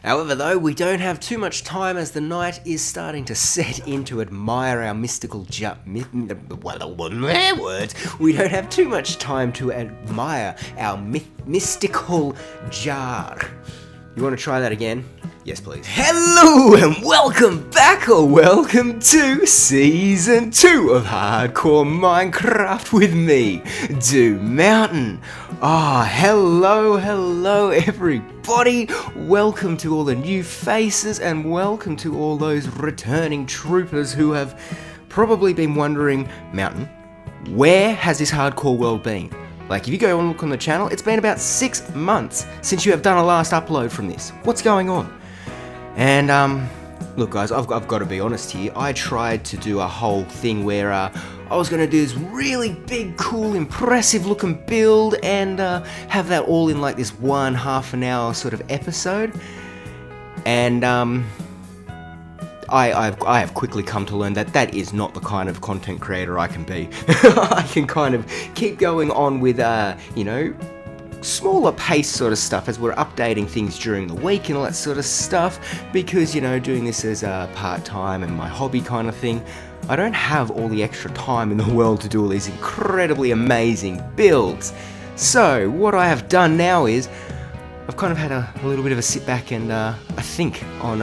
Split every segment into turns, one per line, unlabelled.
However, though, we don't have too much time as the night is starting to set in to admire our mystical words. We don't have too much time to admire our mystical jar. You want to try that again? Yes, please. Hello and welcome back, or welcome to Season 2 of Hardcore Minecraft with me, DoMountain. Hello everybody. Welcome to all the new faces and welcome to all those returning troopers who have probably been wondering, Mountain, where has this hardcore world been? Like, if you go and look on the channel, it's been about 6 months since you have done a last upload from this. What's going on? And, look guys, I've got to be honest here. I tried to do a whole thing where I was going to do this really big, cool, impressive looking build and have that all in like this one half an hour sort of episode. And I have quickly come to learn that that is not the kind of content creator I can be. I can kind of keep going on with, smaller pace sort of stuff as we're updating things during the week and all that sort of stuff, because, doing this as a part-time and my hobby kind of thing, I don't have all the extra time in the world to do all these incredibly amazing builds. So what I have done now is I've kind of had a little bit of a sit back and I think on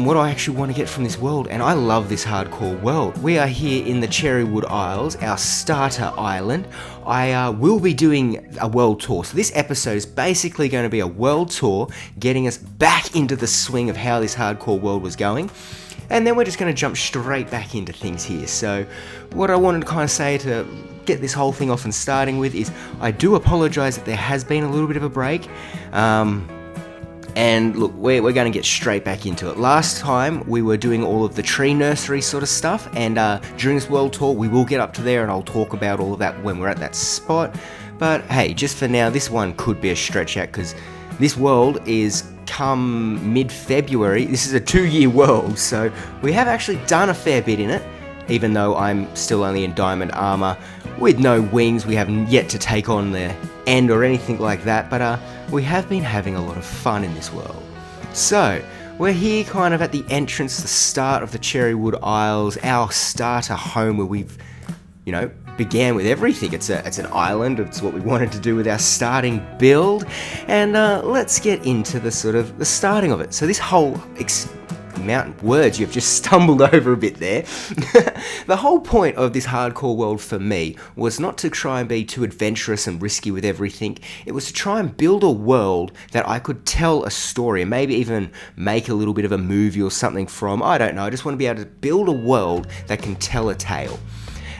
what I actually want to get from this world, and I love this hardcore world. We are here in the Cherrywood Isles, our starter island. I will be doing a world tour, so this episode is basically going to be a world tour, getting us back into the swing of how this hardcore world was going, and then we're just going to jump straight back into things here. So what I wanted to kind of say to get this whole thing off and starting with is I do apologise that there has been a little bit of a break. And look, we're going to get straight back into it. Last time we were doing all of the tree nursery sort of stuff, and during this world tour we will get up to there and I'll talk about all of that when we're at that spot. But hey, just for now, this one could be a stretch out because this world is come mid-February. This is a 2-year world, so we have actually done a fair bit in it, even though I'm still only in diamond armor with no wings. We haven't yet to take on the end or anything like that, but we have been having a lot of fun in this world. So we're here kind of at the entrance, the start of the Cherrywood Isles, our starter home where we've, began with everything. It's an island. It's what we wanted to do with our starting build, and let's get into the starting of it. So this whole mountain words, you've just stumbled over a bit there. The whole point of this hardcore world for me was not to try and be too adventurous and risky with everything. It was to try and build a world that I could tell a story and maybe even make a little bit of a movie or something from. I don't know. I just want to be able to build a world that can tell a tale.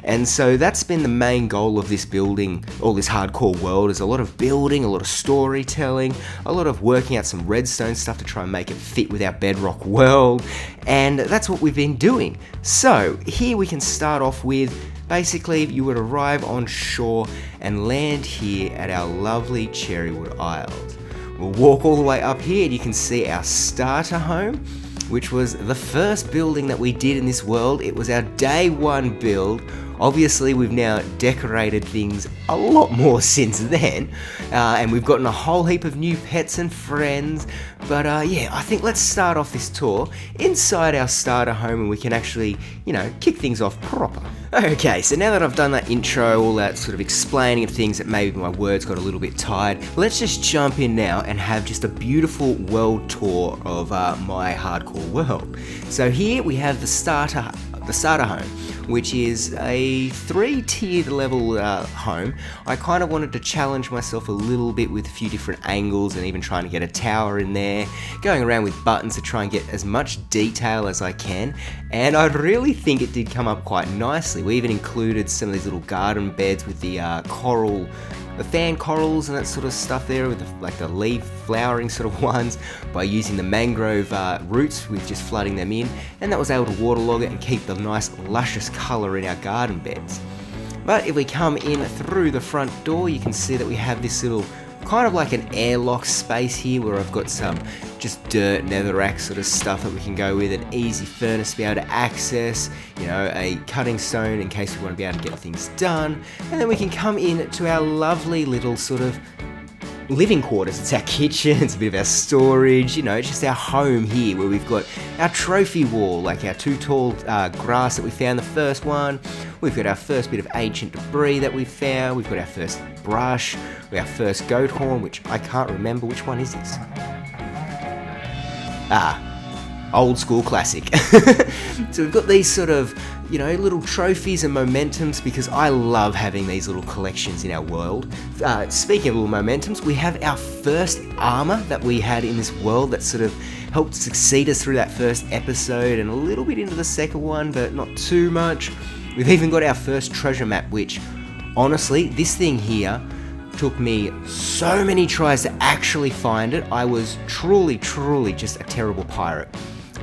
And so that's been the main goal of this building, or this hardcore world, is a lot of building, a lot of storytelling, a lot of working out some redstone stuff to try and make it fit with our bedrock world, and that's what we've been doing. So here we can start off with, basically you would arrive on shore and land here at our lovely Cherrywood Isles. We'll walk all the way up here and you can see our starter home, which was the first building that we did in this world. It was our day 1 build. Obviously, we've now decorated things a lot more since then, and we've gotten a whole heap of new pets and friends. But I think let's start off this tour inside our starter home and we can actually, kick things off proper. Okay, so now that I've done that intro, all that sort of explaining of things that maybe my words got a little bit tired, let's just jump in now and have just a beautiful world tour of my hardcore world. So here we have the starter home, which is a 3-tiered level home. I kind of wanted to challenge myself a little bit with a few different angles and even trying to get a tower in there, going around with buttons to try and get as much detail as I can, and I really think it did come up quite nicely. We even included some of these little garden beds with the the fan corals and that sort of stuff there, with the leaf flowering sort of ones, by using the mangrove roots with just flooding them in, and that was able to waterlog it and keep the nice luscious colour in our garden beds. But if we come in through the front door, you can see that we have this little kind of like an airlock space here where I've got some just dirt, netherrack sort of stuff that we can go with, an easy furnace to be able to access, a cutting stone in case we want to be able to get things done, and then we can come in to our lovely little sort of living quarters. It's our kitchen, it's a bit of our storage, you know, it's just our home here where we've got our trophy wall, like our 2 tall grass that we found, the first one. We've got our first bit of ancient debris that we found. We've got our first brush, our first goat horn, which I can't remember. Which one is this? Old school classic. So we've got these sort of, you know, little trophies and momentums because I love having these little collections in our world. Speaking of little momentums, we have our first armor that we had in this world that sort of helped succeed us through that first episode and a little bit into the second one, but not too much. We've even got our first treasure map, which honestly, this thing here took me so many tries to actually find it. I was truly just a terrible pirate.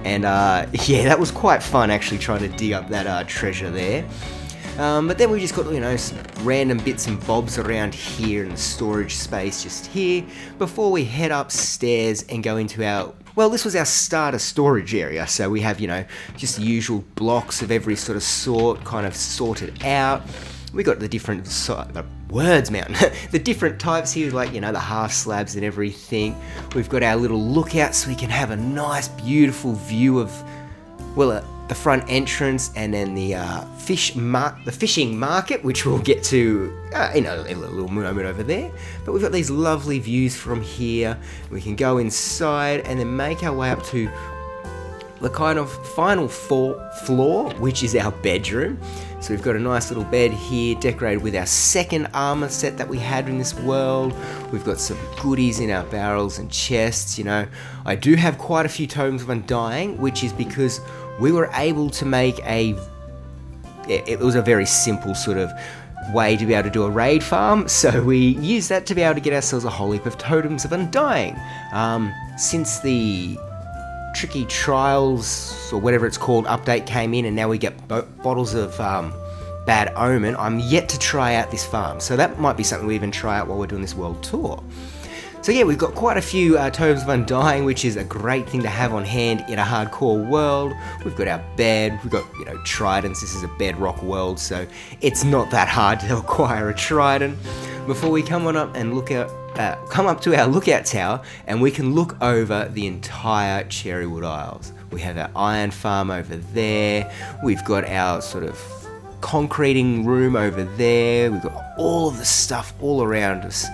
And yeah, that was quite fun actually trying to dig up that treasure there. But then we just got, you know, some random bits and bobs around here in the storage space just here before we head upstairs and go into our, well, this was our starter storage area. So we have, you know, just the usual blocks of every sort of sort kind of sorted out. We got the different words, man. The different types here, like, you know, the half slabs and everything. We've got our little lookout so we can have a nice, beautiful view of, well, the front entrance, and then the fishing market, which we'll get to in a little moment over there. But we've got these lovely views from here. We can go inside and then make our way up to the kind of final floor, which is our bedroom. So we've got a nice little bed here decorated with our second armor set that we had in this world. We've got some goodies in our barrels and chests, you know. I do have quite a few tomes of Undying, which is because we were able to make it was a very simple sort of way to be able to do a raid farm, so we used that to be able to get ourselves a whole heap of totems of Undying. Since the Tricky Trials, or whatever it's called, update came in, and now we get bottles of Bad Omen, I'm yet to try out this farm, so that might be something we even try out while we're doing this world tour. So yeah, we've got quite a few totems of Undying, which is a great thing to have on hand in a hardcore world. We've got our bed, we've got, you know, tridents. This is a bedrock world, so it's not that hard to acquire a trident. Before we come on up and come up to our lookout tower, and we can look over the entire Cherrywood Isles. We have our iron farm over there. We've got our sort of concreting room over there. We've got all of the stuff all around us.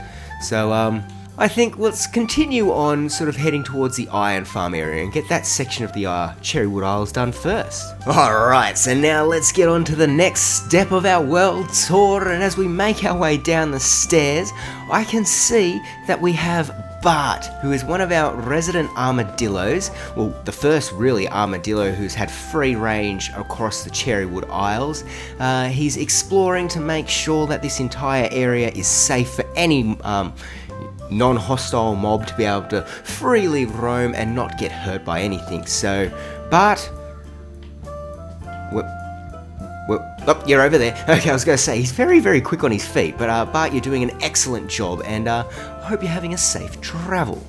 So I think let's continue on sort of heading towards the iron farm area and get that section of the Cherrywood Isles done first. Alright, so now let's get on to the next step of our world tour, and as we make our way down the stairs, I can see that we have Bart, who is one of our resident armadillos, well, the first really armadillo who's had free range across the Cherrywood Isles. He's exploring to make sure that this entire area is safe for any non-hostile mob to be able to freely roam and not get hurt by anything. So, Bart, oh, you're over there. Okay, I was going to say, he's very quick on his feet, but Bart, you're doing an excellent job, and I hope you're having a safe travel.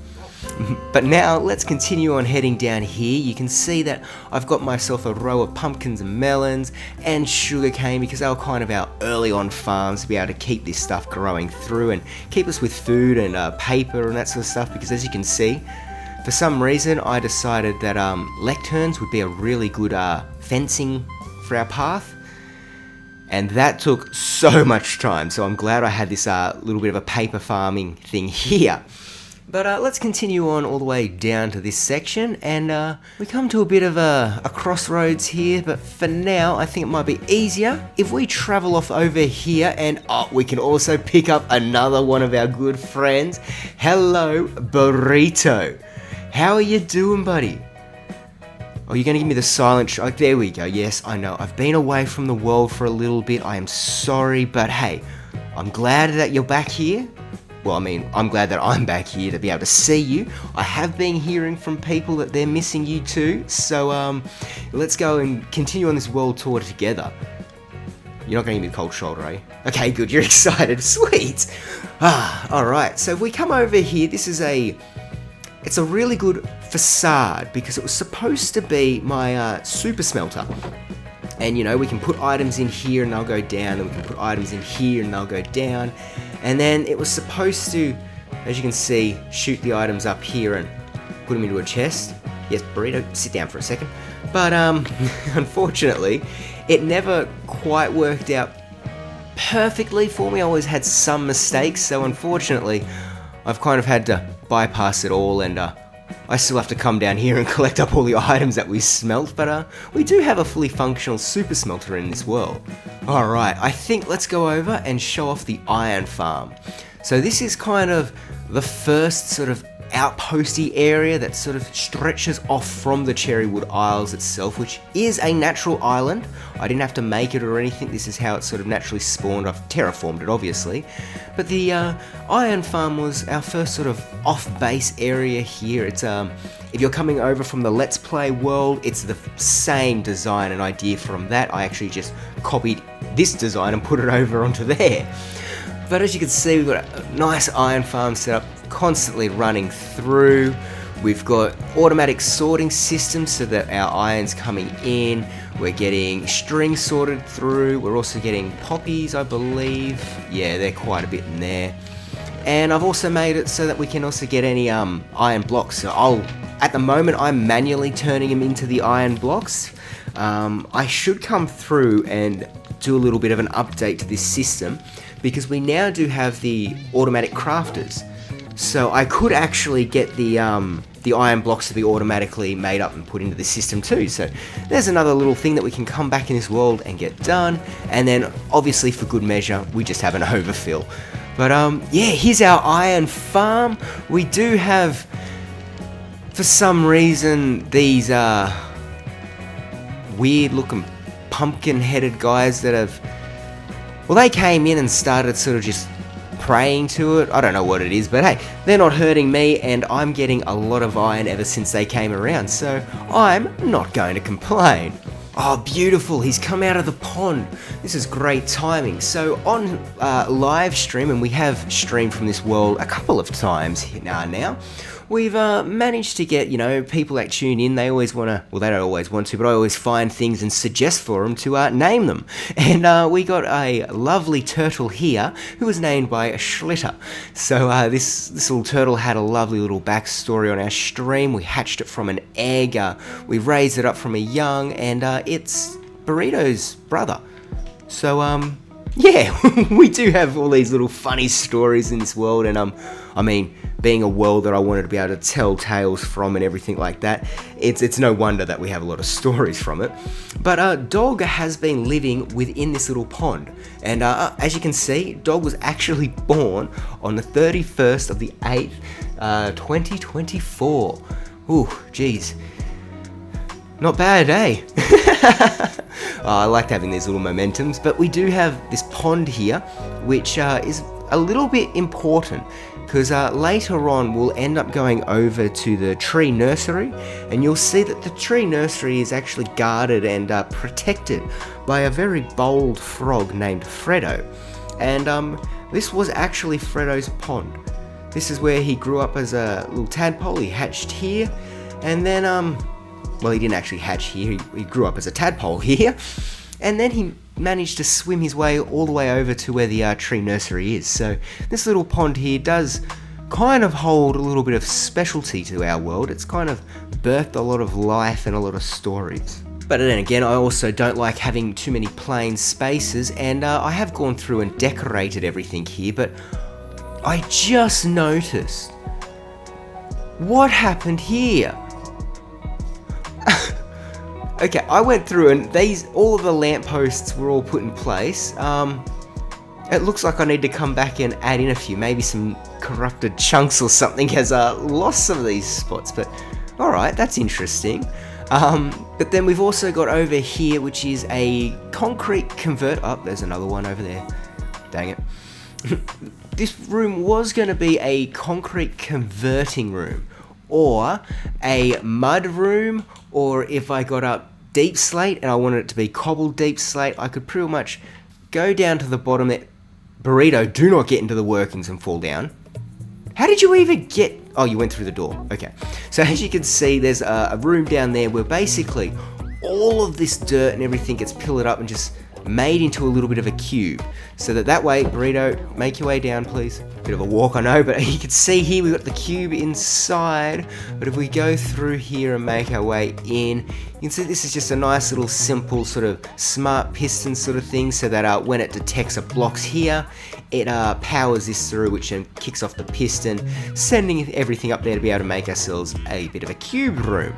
But now, let's continue on heading down here. You can see that I've got myself a row of pumpkins and melons and sugarcane, because they were kind of our early on farms to be able to keep this stuff growing through and keep us with food and paper and that sort of stuff, because as you can see, for some reason I decided that lecterns would be a really good fencing for our path. And that took so much time, so I'm glad I had this little bit of a paper farming thing here. But let's continue on all the way down to this section, and we come to a bit of a crossroads here, but for now I think it might be easier if we travel off over here, and we can also pick up another one of our good friends. Hello, Burrito. How are you doing, buddy? Oh, you're going to give me the silent there we go. Yes, I know. I've been away from the world for a little bit. I am sorry, but hey, I'm glad that you're back here. Well, I mean, I'm glad that I'm back here to be able to see you. I have been hearing from people that they're missing you too. So, let's go and continue on this world tour together. You're not going to give me the cold shoulder, are you? Okay, good. You're excited. Sweet. Alright. So if we come over here, this is it's a really good facade, because it was supposed to be my super smelter. And, you know, we can put items in here and they'll go down, and we can put items in here and they'll go down. And then it was supposed to As you can see, shoot the items up here and put them into a chest. Yes, Burrito, sit down for a second. But unfortunately, it never quite worked out perfectly for me. I always had some mistakes, so unfortunately, I've kind of had to bypass it all, and I still have to come down here and collect up all the items that we smelt, but we do have a fully functional super smelter in this world. Alright, I think let's go over and show off the iron farm. So this is kind of the first sort of outposty area that sort of stretches off from the Cherrywood Isles itself, which is a natural island. I didn't have to make it or anything. This is how it sort of naturally spawned. I've terraformed it, obviously. But the iron farm was our first sort of off-base area here. It's if you're coming over from the Let's Play world, it's the same design and idea from that. I actually just copied this design and put it over onto there. But as you can see, we've got a nice iron farm set up, constantly running through. We've got automatic sorting systems so that our iron's coming in. We're getting string sorted through. We're also getting poppies, I believe. Yeah, they're quite a bit in there. And I've also made it so that we can also get any iron blocks. So at the moment, I'm manually turning them into the iron blocks. I should come through and do a little bit of an update to this system, because we now do have the automatic crafters. So I could actually get the iron blocks to be automatically made up and put into the system too. So there's another little thing that we can come back in this world and get done. And then obviously for good measure, we just have an overfill. But yeah, here's our iron farm. We do have, for some reason, these weird looking pumpkin headed guys that have, well, they came in and started sort of just praying to it. I don't know what it is, but hey, they're not hurting me, and I'm getting a lot of iron ever since they came around, so I'm not going to complain. Oh, beautiful, he's come out of the pond. This is great timing. So on live stream, and we have streamed from this world a couple of times now, we've managed to get, people that tune in, they always want to, well, they don't always want to, but I always find things and suggest for them to name them. And we got a lovely turtle here who was named by Schlitter. So this little turtle had a lovely little backstory on our stream. We hatched it from an egg, we raised it up from a young, and it's Burrito's brother. So, yeah, we do have all these little funny stories in this world, and I mean, being a world that I wanted to be able to tell tales from and everything like that, it's no wonder that we have a lot of stories from it. But Dog has been living within this little pond, and as you can see, Dog was actually born on the 31st of the 8th, 2024. Ooh, geez. Not bad, eh? I liked having these little momentums, but we do have this pond here, which is a little bit important, because later on we'll end up going over to the tree nursery, and you'll see that the tree nursery is actually guarded and protected by a very bold frog named Freddo. And this was actually Freddo's pond. This is where he grew up as a little tadpole. He hatched here, and then well, he didn't actually hatch here, he grew up as a tadpole here, and then he managed to swim his way all the way over to where the tree nursery is. So this little pond here does kind of hold a little bit of specialty to our world. It's kind of birthed a lot of life and a lot of stories. But then again, I also don't like having too many plain spaces, and I have gone through and decorated everything here, but I just noticed what happened here. Okay, I went through and all of the lampposts were all put in place. It looks like I need to come back and add in a few, maybe some corrupted chunks or something has lost some of these spots, but alright, that's interesting. But then we've also got over here, which is a concrete oh, there's another one over there. Dang it. This room was going to be a concrete converting room, or a mud room, or if I got up deep slate and I wanted it to be cobbled deep slate, I could pretty much go down to the bottom there. Burrito, do not get into the workings and fall down. How did you even get... Oh, you went through the door. Okay. So as you can see, there's a room down there where basically all of this dirt and everything gets pillared up and just made into a little bit of a cube. So that way, Burrito, make your way down, please. Bit of a walk, I know, but you can see here we've got the cube inside. But if we go through here and make our way in, you can see this is just a nice little simple sort of smart piston sort of thing, so that when it detects a blocks here, it powers this through, which then kicks off the piston, sending everything up there to be able to make ourselves a bit of a cube room.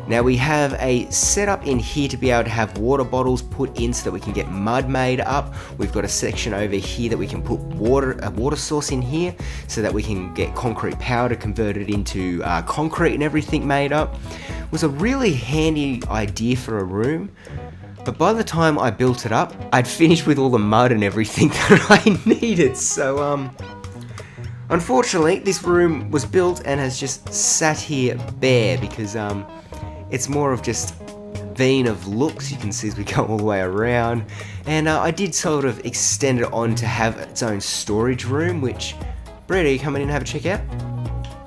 Now we have a setup in here to be able to have water bottles put in so that we can get mud made up. We've got a section over here that we can put a water source in here so that we can get concrete powder converted into concrete and everything made up. It was a really handy idea for a room, but by the time I built it up, I'd finished with all the mud and everything that I needed. So unfortunately, this room was built and has just sat here bare because it's more of just vein of looks, you can see as we go all the way around. And I did sort of extend it on to have its own storage room, which, Brett, are you coming in and have a check out?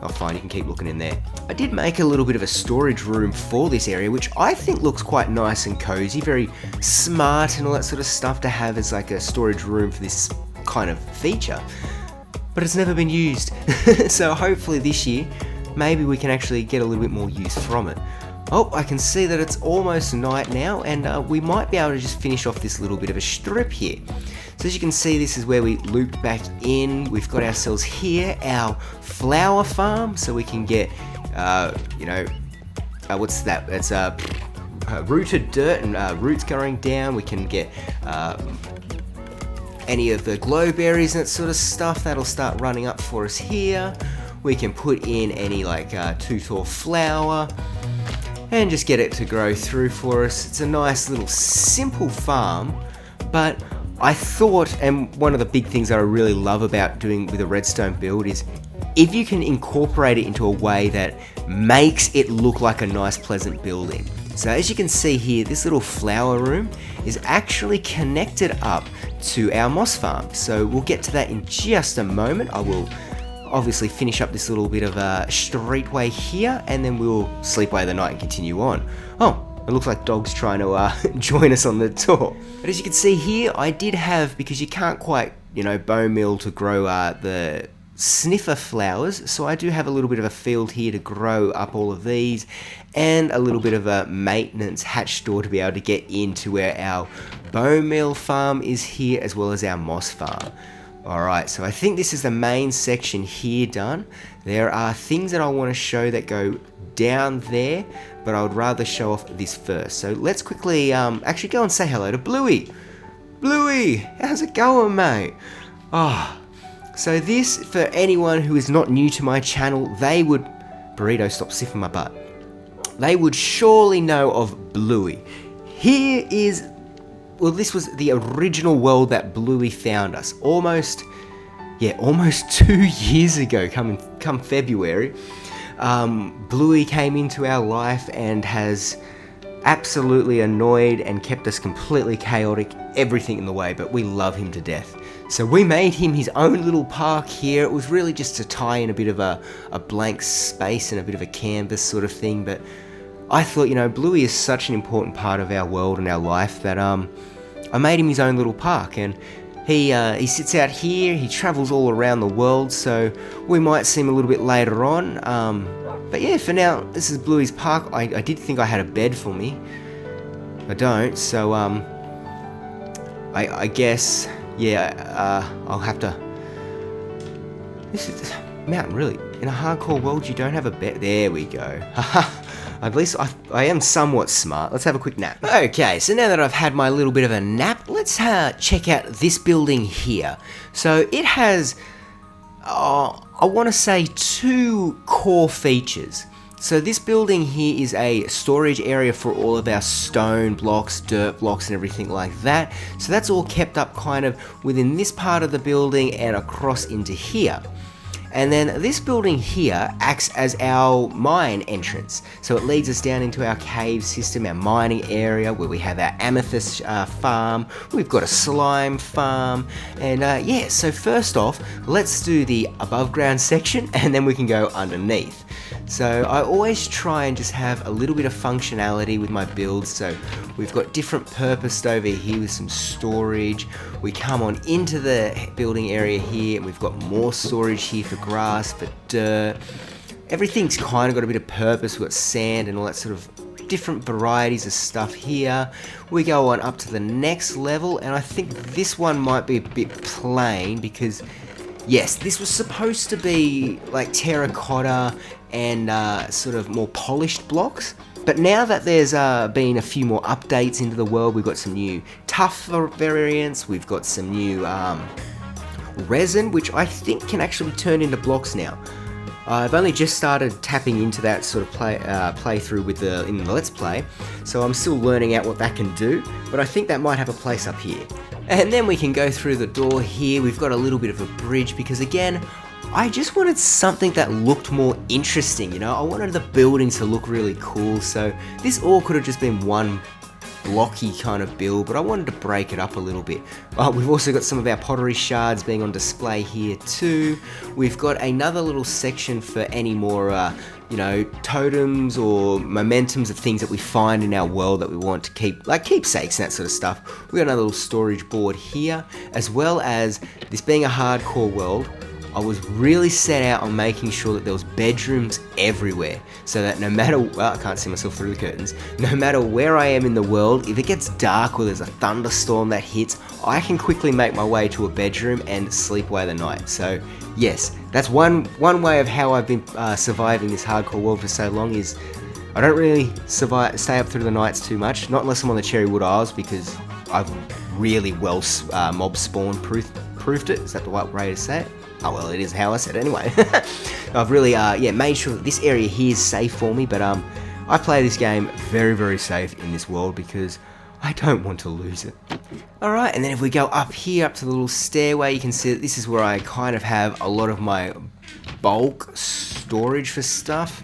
Oh fine, you can keep looking in there. I did make a little bit of a storage room for this area, which I think looks quite nice and cozy, very smart and all that sort of stuff to have as like a storage room for this kind of feature. But it's never been used. So hopefully this year, maybe we can actually get a little bit more use from it. Oh, I can see that it's almost night now, and we might be able to just finish off this little bit of a strip here. So as you can see, this is where we looped back in. We've got ourselves here our flower farm, so we can get, what's that? It's rooted dirt and roots going down. We can get any of the glowberries and that sort of stuff. That'll start running up for us here. We can put in any like tooth or flower and just get it to grow through for us. It's a nice little simple farm, but I thought, and one of the big things that I really love about doing with a redstone build is if you can incorporate it into a way that makes it look like a nice pleasant building. So as you can see here, this little flower room is actually connected up to our moss farm. So we'll get to that in just a moment. I will obviously finish up this little bit of a streetway here, and then we'll sleep away the night and continue on. Oh, it looks like Dog's trying to join us on the tour. But as you can see here, I did have, because you can't quite, bone meal to grow the sniffer flowers, so I do have a little bit of a field here to grow up all of these, and a little bit of a maintenance hatch store to be able to get into where our bone meal farm is here, as well as our moss farm. Alright, so I think this is the main section here done. There are things that I want to show that go down there, but I would rather show off this first. So let's quickly actually go and say hello to Bluey. Bluey, how's it going, mate? So this, for anyone who is not new to my channel, they would... Burrito, stop sniffing my butt. They would surely know of Bluey. Here is... Well, this was the original world that Bluey found us. Almost 2 years ago, come February. Bluey came into our life and has absolutely annoyed and kept us completely chaotic, everything in the way, but we love him to death. So we made him his own little park here. It was really just to tie in a bit of a blank space and a bit of a canvas sort of thing, but I thought, Bluey is such an important part of our world and our life that I made him his own little park, and he sits out here. He travels all around the world, so we might see him a little bit later on. But yeah, for now, this is Bluey's park. I did think I had a bed for me. I don't, so I guess, yeah, I'll have to... This is mountain, really. In a hardcore world, you don't have a bed. There we go. At least I am somewhat smart. Let's have a quick nap. Okay, so now that I've had my little bit of a nap, let's check out this building here. So it has, I want to say, 2 core features. So this building here is a storage area for all of our stone blocks, dirt blocks, and everything like that. So that's all kept up kind of within this part of the building and across into here. And then this building here acts as our mine entrance. So it leads us down into our cave system, our mining area, where we have our amethyst farm. We've got a slime farm. And yeah, so first off, let's do the above ground section, and then we can go underneath. So I always try and just have a little bit of functionality with my builds. So we've got different purposed over here with some storage. We come on into the building area here and we've got more storage here for grass, for dirt. Everything's kind of got a bit of purpose. We've got sand and all that sort of different varieties of stuff here. We go on up to the next level, and I think this one might be a bit plain because, yes, this was supposed to be like terracotta and sort of more polished blocks. But now that there's been a few more updates into the world, we've got some new tough variants, we've got some new resin, which I think can actually turn into blocks now. I've only just started tapping into that sort of playthrough in the Let's Play, so I'm still learning out what that can do, but I think that might have a place up here. And then we can go through the door here. We've got a little bit of a bridge because, again, I just wanted something that looked more interesting, you know? I wanted the buildings to look really cool, so this all could have just been one blocky kind of build, but I wanted to break it up a little bit. We've also got some of our pottery shards being on display here too. We've got another little section for any more you know, totems or momentums of things that we find in our world that we want to keep, like keepsakes and that sort of stuff. We've got another little storage board here, as well as this being a hardcore world. I was really set out on making sure that there was bedrooms everywhere, so that no matter, well, I can't see myself through the curtains, no matter where I am in the world, if it gets dark or there's a thunderstorm that hits, I can quickly make my way to a bedroom and sleep away the night. So yes, that's one way of how I've been surviving this hardcore world for so long, is I don't really stay up through the nights too much, not unless I'm on the Cherrywood Isles, because I've really well mob spawn proofed it. Is that the right way to say it? Oh well, it is how I said it anyway. I've really made sure that this area here is safe for me, but I play this game very, very safe in this world because I don't want to lose it. Alright, and then if we go up here, up to the little stairway, you can see that this is where I kind of have a lot of my bulk storage for stuff.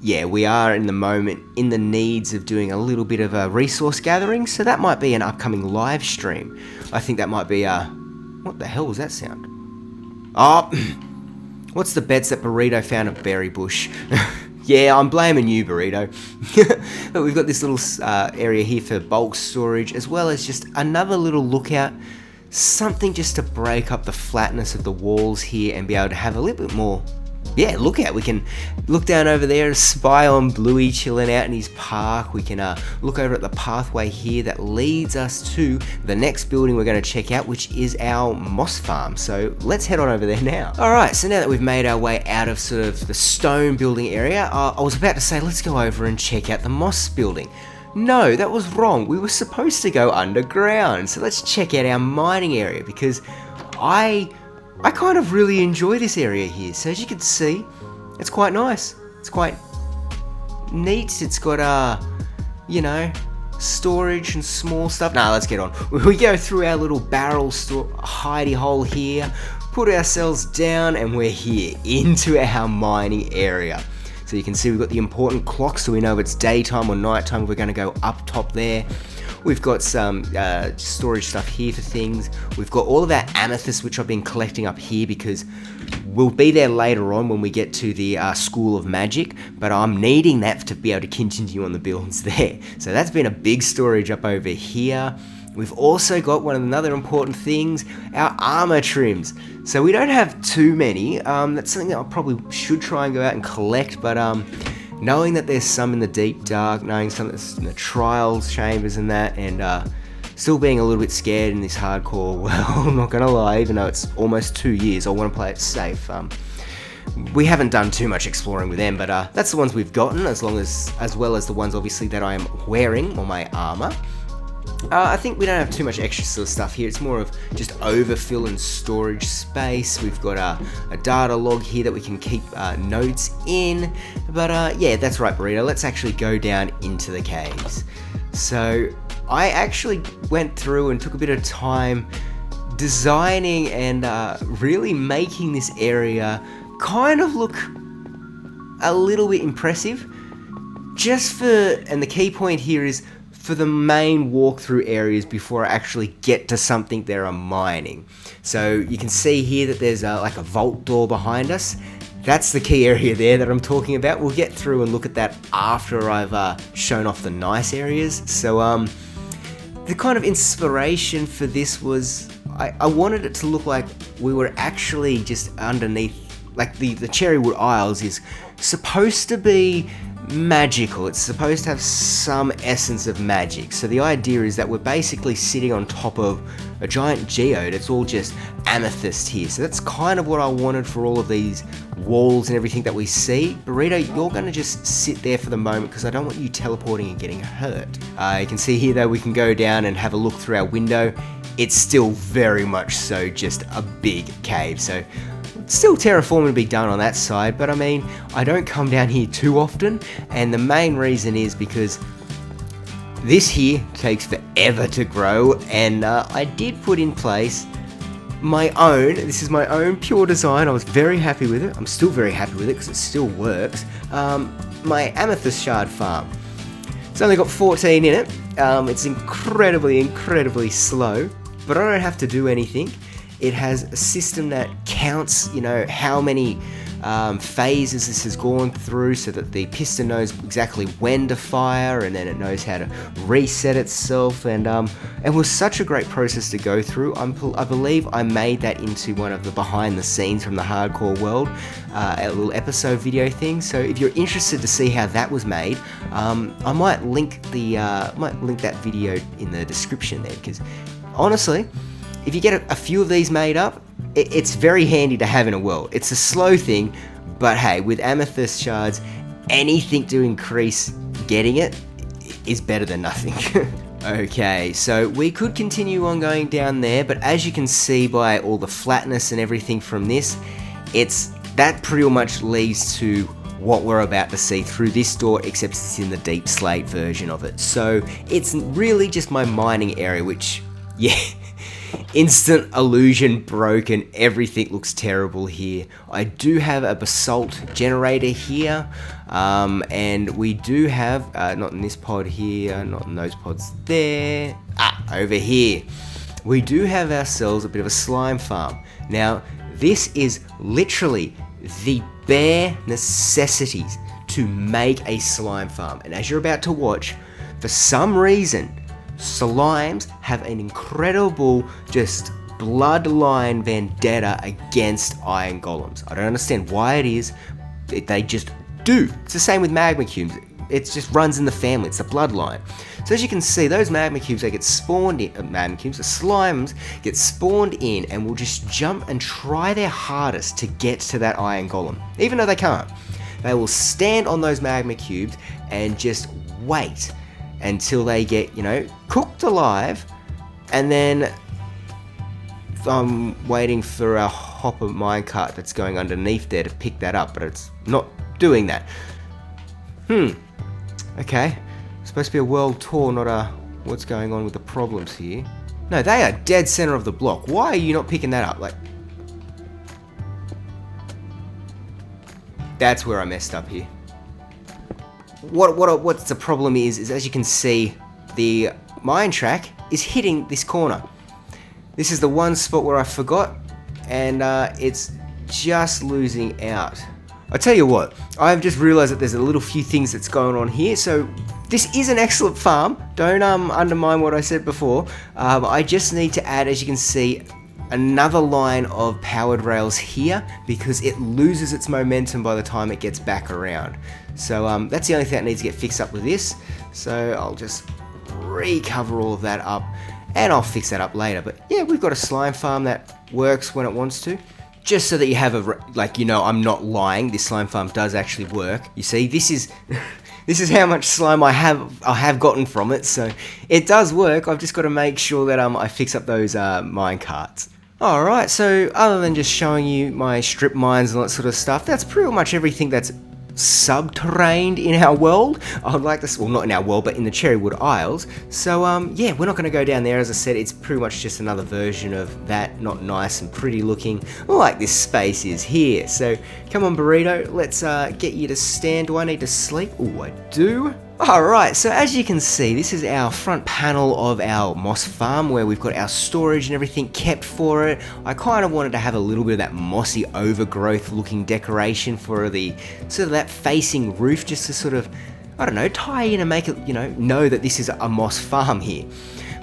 Yeah, we are in the moment in the needs of doing a little bit of a resource gathering, so that might be an upcoming live stream. I think that might be what the hell was that sound? Oh, what's the beds that Burrito found at Berry Bush? Yeah, I'm blaming you, Burrito. But we've got this little area here for bulk storage, as well as just another little lookout. Something just to break up the flatness of the walls here and be able to have a little bit more, lookout. We can look down over there, spy on Bluey chilling out in his park. We can look over at the pathway here that leads us to the next building we're going to check out, which is our moss farm. So let's head on over there now. Alright, so now that we've made our way out of sort of the stone building area, I was about to say let's go over and check out the moss building. No, that was wrong. We were supposed to go underground. So let's check out our mining area, because I kind of really enjoy this area here. So as you can see, it's quite nice. It's quite neat. It's got, you know, storage and small stuff. Nah, let's get on. We go through our little barrel hidey hole here, put ourselves down, and we're here into our mining area. So you can see we've got the important clock, so we know if it's daytime or nighttime. We're going to go up top there. We've got some storage stuff here for things. We've got all of our amethysts, which I've been collecting up here because we'll be there later on when we get to the School of Magic, but I'm needing that to be able to continue on the builds there. So that's been a big storage up over here. We've also got another important things, our armor trims. So we don't have too many. That's something that I probably should try and go out and collect, but knowing that there's some in the deep dark, knowing some that's in the trials chambers and that, and still being a little bit scared in this hardcore world, I'm not gonna lie, even though it's almost 2 years, I want to play it safe. We haven't done too much exploring with them, but that's the ones we've gotten, as well as the ones obviously that I am wearing on my armor. I think we don't have too much extra sort of stuff here. It's more of just overfill and storage space. We've got a data log here that we can keep notes in. But yeah, that's right, Burrito. Let's actually go down into the caves. So I actually went through and took a bit of time designing and really making this area kind of look a little bit impressive. And the key point here is for the main walkthrough areas before I actually get to something that I'm mining. So you can see here that there's like a vault door behind us. That's the key area there that I'm talking about. We'll get through and look at that after I've shown off the nice areas. So the kind of inspiration for this was I wanted it to look like we were actually just underneath, like the Cherrywood Isles is supposed to be magical. It's supposed to have some essence of magic. So the idea is that we're basically sitting on top of a giant geode. It's all just amethyst here. So that's kind of what I wanted for all of these walls and everything that we see. Burrito, you're going to just sit there for the moment because I don't want you teleporting and getting hurt. You can see here though we can go down and have a look through our window. It's still very much so just a big cave. So still terraforming to be done on that side, but I mean, I don't come down here too often, and the main reason is because this here takes forever to grow, and I did put in place my own, this is my own pure design. I was very happy with it. I'm still very happy with it because it still works. My amethyst shard farm. It's only got 14 in it. It's incredibly slow, but I don't have to do anything. It has a system that counts, you know, how many phases this has gone through, so that the piston knows exactly when to fire, and then it knows how to reset itself. And it was such a great process to go through. I believe I made that into one of the behind the scenes from the hardcore world, a little episode video thing. So if you're interested to see how that was made, I might link that video in the description there, because honestly, if you get a few of these made up, it's very handy to have in a world. It's a slow thing, but hey, with amethyst shards, anything to increase getting it is better than nothing. Okay, so we could continue on going down there, but as you can see by all the flatness and everything from this, that pretty much leads to what we're about to see through this door, except it's in the deep slate version of it. So it's really just my mining area, which, yeah, instant illusion broken. Everything looks terrible here. I do have a basalt generator here, and we do have, not in this pod here, not in those pods there, over here, we do have ourselves a bit of a slime farm. Now, this is literally the bare necessities to make a slime farm, and as you're about to watch, for some reason, slimes have an incredible just bloodline vendetta against iron golems. I don't understand why it is, they just do. It's the same with magma cubes. It just runs in the family, it's a bloodline. So as you can see, those magma cubes, they get spawned in, magma cubes, the slimes get spawned in and will just jump and try their hardest to get to that iron golem. Even though they can't. They will stand on those magma cubes and just wait until they get, you know, cooked alive, and then I'm waiting for a hopper minecart that's going underneath there to pick that up, but it's not doing that. Okay, it's supposed to be a world tour, not a what's going on with the problems here. No, they are dead center of the block. Why are you not picking that up? Like, that's where I messed up here. What's the problem is as you can see, the mine track is hitting this corner. This is the one spot where I forgot, and it's just losing out. I tell you what, I've just realized that there's a little few things that's going on here. So this is an excellent farm. Don't undermine what I said before. I just need to add, as you can see, another line of powered rails here, because it loses its momentum by the time it gets back around. So that's the only thing that needs to get fixed up with this. So I'll just recover all of that up, and I'll fix that up later. But yeah, we've got a slime farm that works when it wants to. Just so that you have like, you know, I'm not lying, this slime farm does actually work. You see, this is this is how much slime I have gotten from it, so it does work. I've just got to make sure that I fix up those mine carts. Alright, so other than just showing you my strip mines and that sort of stuff, that's pretty much everything that's subterranean in our world. I would like to, well, not in our world, but in the Cherrywood Isles. So yeah, we're not going to go down there. As I said, it's pretty much just another version of that, not nice and pretty looking like this space is here. So come on, Burrito, let's get you to stand. Do I need to sleep? Oh, I do. Alright, so as you can see, this is our front panel of our moss farm where we've got our storage and everything kept for it. I kind of wanted to have a little bit of that mossy overgrowth looking decoration for the sort of that facing roof, just to sort of, I don't know, tie in and make it, know that this is a moss farm here.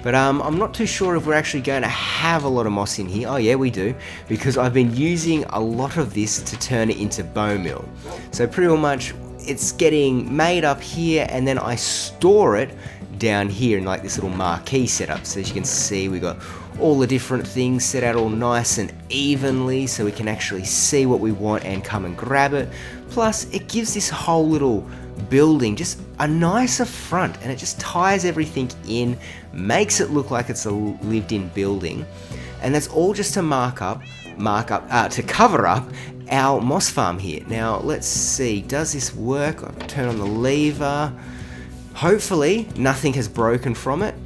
But I'm not too sure if we're actually going to have a lot of moss in here. Oh yeah, we do, because I've been using a lot of this to turn it into bone meal. So pretty much it's getting made up here, and then I store it down here in like this little marquee setup. So as you can see, we got all the different things set out all nice and evenly so we can actually see what we want and come and grab it. Plus it gives this whole little building just a nicer front, and it just ties everything in, makes it look like it's a lived-in building. And that's all just to to cover up our moss farm here. Now let's see, does this work? I'll turn on the lever. Hopefully nothing has broken from it.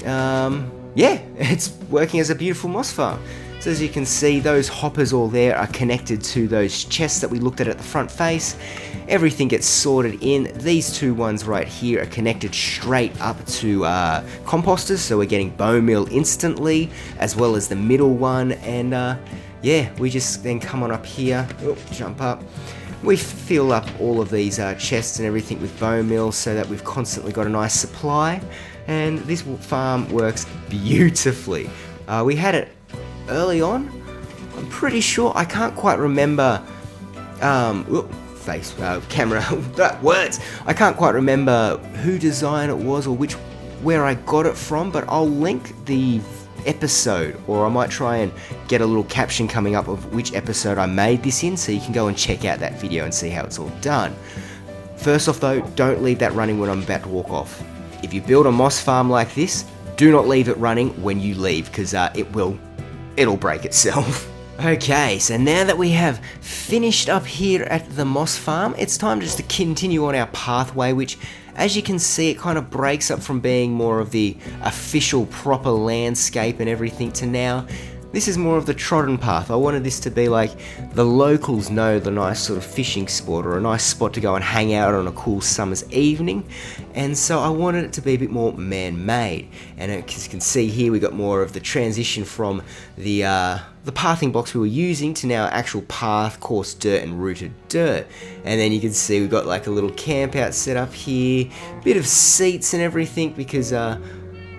Yeah, it's working as a beautiful moss farm. So as you can see, those hoppers all there are connected to those chests that we looked at the front face. Everything gets sorted in. These two ones right here are connected straight up to composters, so we're getting bone meal instantly, as well as the middle one. And yeah, we just then come on up here, jump up. We fill up all of these chests and everything with bone meal so that we've constantly got a nice supply. And this farm works beautifully. We had it early on. I'm pretty sure, I can't quite remember, camera, words. I can't quite remember who design it was or where I got it from, but I'll link the episode, or I might try and get a little caption coming up of which episode I made this in, so you can go and check out that video and see how it's all done. First off though, don't leave that running when I'm about to walk off. If you build a moss farm like this, do not leave it running when you leave, because it'll break itself. Okay, so now that we have finished up here at the moss farm, it's time just to continue on our pathway, which, as you can see, it kind of breaks up from being more of the official proper landscape and everything to now this is more of the trodden path. I wanted this to be like the locals know the nice sort of fishing spot, or a nice spot to go and hang out on a cool summer's evening, and so I wanted it to be a bit more man-made. And as you can see here, we got more of the transition from the pathing blocks we were using to now actual path, coarse dirt and rooted dirt. And then you can see we've got like a little camp out set up here, bit of seats and everything, because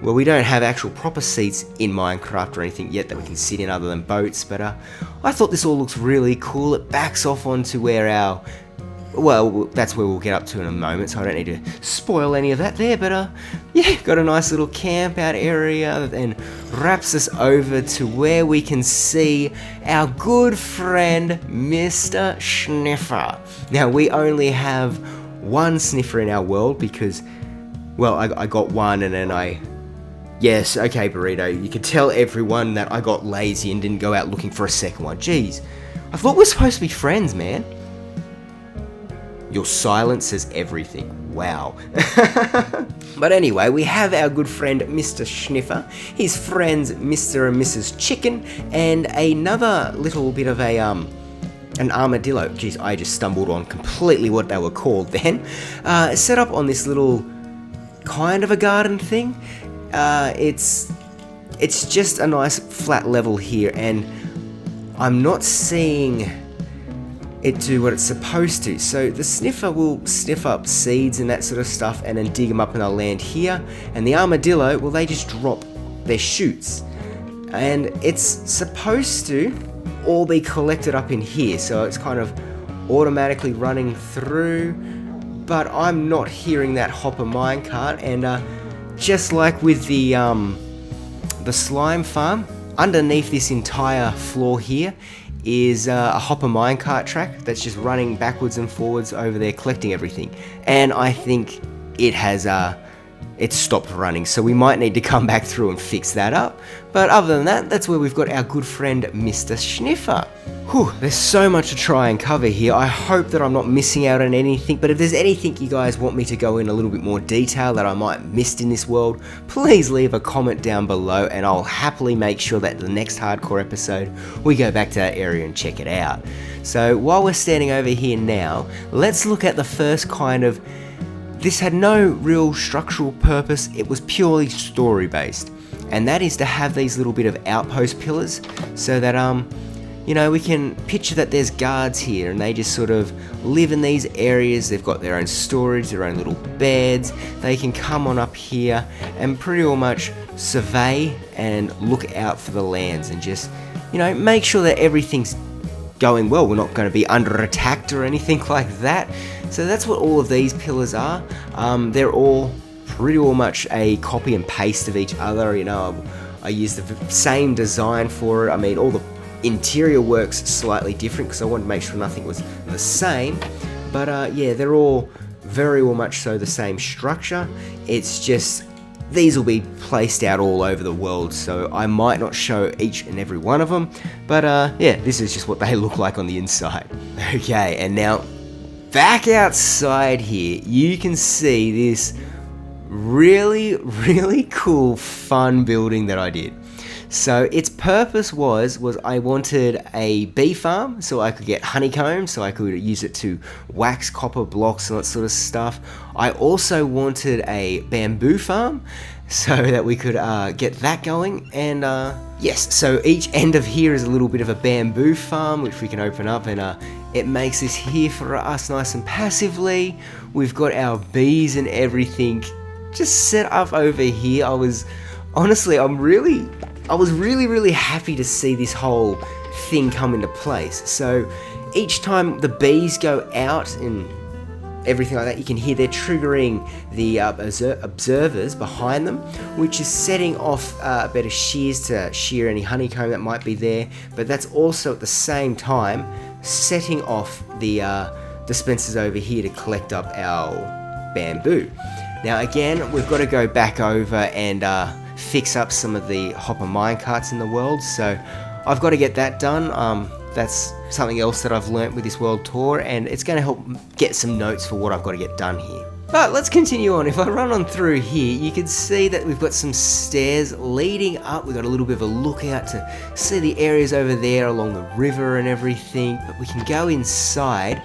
well, we don't have actual proper seats in Minecraft or anything yet that we can sit in other than boats, but I thought this all looks really cool. It backs off onto where our, well, that's where we'll get up to in a moment, so I don't need to spoil any of that there, but yeah, got a nice little camp out area, and wraps us over to where we can see our good friend Mr. Sniffer. Now, we only have one sniffer in our world because, well, I got one and then yes, okay, Burrito, you can tell everyone that I got lazy and didn't go out looking for a second one. Jeez, I thought we were supposed to be friends, man. Your silence says everything. Wow. But anyway, we have our good friend Mr. Sniffer, his friends Mr. and Mrs. Chicken, and another little bit of an armadillo. Jeez, I just stumbled on completely what they were called then. Set up on this little kind of a garden thing. It's just a nice flat level here, and I'm not seeing it do what it's supposed to. So the sniffer will sniff up seeds and that sort of stuff and then dig them up in our land here, and the armadillo, well, they just drop their shoots, and it's supposed to all be collected up in here, so it's kind of automatically running through, but I'm not hearing that hopper minecart. And just like with the slime farm, underneath this entire floor here is a hopper minecart track that's just running backwards and forwards over there collecting everything. And I think it has it's stopped running, so we might need to come back through and fix that up. But other than that, that's where we've got our good friend Mr. Sniffer. Whew, there's so much to try and cover here. I hope that I'm not missing out on anything, but if there's anything you guys want me to go in a little bit more detail that I might have missed in this world, please leave a comment down below and I'll happily make sure that the next hardcore episode we go back to that area and check it out. So while we're standing over here now, let's look at the first kind of this had no real structural purpose, it was purely story based. And that is to have these little bit of outpost pillars so that we can picture that there's guards here and they just sort of live in these areas. They've got their own storage, their own little beds. They can come on up here and pretty much survey and look out for the lands and just, make sure that everything's going well. We're not going to be under attacked or anything like that. So that's what all of these pillars are. They're all pretty much a copy and paste of each other. I used the same design for it. I mean, all the interior work's slightly different because I wanted to make sure nothing was the same. But they're all very much so the same structure. It's just these will be placed out all over the world, so I might not show each and every one of them, but this is just what they look like on the inside. Okay, and now back outside here, you can see this really cool, fun building that I did. So its purpose was I wanted a bee farm so I could get honeycomb, so I could use it to wax copper blocks and that sort of stuff. I also wanted a bamboo farm so that we could get that going. And so each end of here is a little bit of a bamboo farm which we can open up, and it makes this here for us nice and passively. We've got our bees and everything just set up over here. I was really happy to see this whole thing come into place. So each time the bees go out and everything like that, you can hear they're triggering the observers behind them, which is setting off a bit of shears to shear any honeycomb that might be there. But that's also at the same time setting off the dispensers over here to collect up our bamboo. Now again, we've got to go back over and fix up some of the hopper minecarts in the world, so I've got to get that done. That's something else that I've learnt with this world tour, and it's going to help get some notes for what I've got to get done here. But let's continue on. If I run on through here, you can see that we've got some stairs leading up. We've got a little bit of a lookout to see the areas over there along the river and everything, but we can go inside.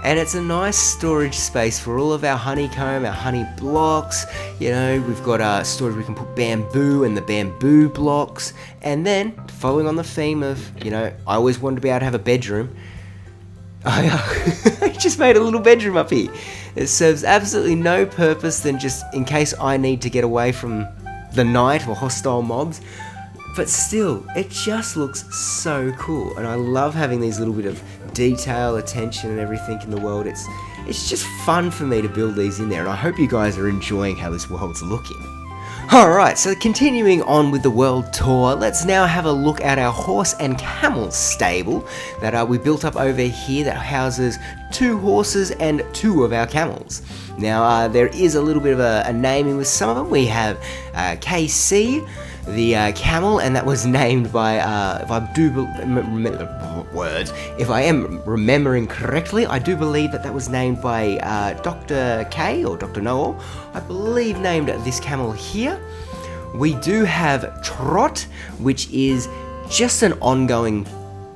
And it's a nice storage space for all of our honeycomb, our honey blocks. We've got storage, we can put bamboo and the bamboo blocks. And then, following on the theme of, I always wanted to be able to have a bedroom. I just made a little bedroom up here. It serves absolutely no purpose than just in case I need to get away from the night or hostile mobs. But still, it just looks so cool, and I love having these little bit of detail, attention and everything in the world. It's just fun for me to build these in there, and I hope you guys are enjoying how this world's looking. Alright, so continuing on with the world tour, let's now have a look at our horse and camel stable that we built up over here that houses 2 horses and 2 of our camels. Now, there is a little bit of a naming with some of them. We have KC, the camel, and that was named by, if I am remembering correctly, I do believe that was named by Dr. K or Dr. Noel, I believe named this camel here. We do have Trot, which is just an ongoing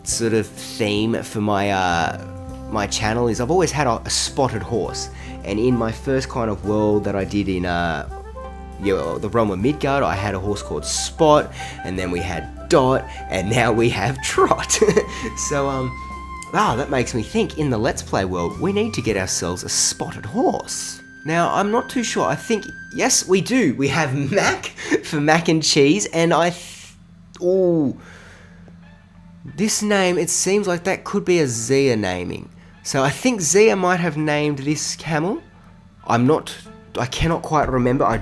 sort of theme for my channel. Is I've always had a spotted horse, and in my first kind of world that I did in the realm of Midgard, I had a horse called Spot, and then we had Dot, and now we have Trot. So that makes me think, in the Let's Play world, we need to get ourselves a spotted horse. Now, I'm not too sure. I think, yes, we do. We have Mac for mac and cheese, and this name, it seems like that could be a Zia naming. So I think Zia might have named this camel. I cannot quite remember. I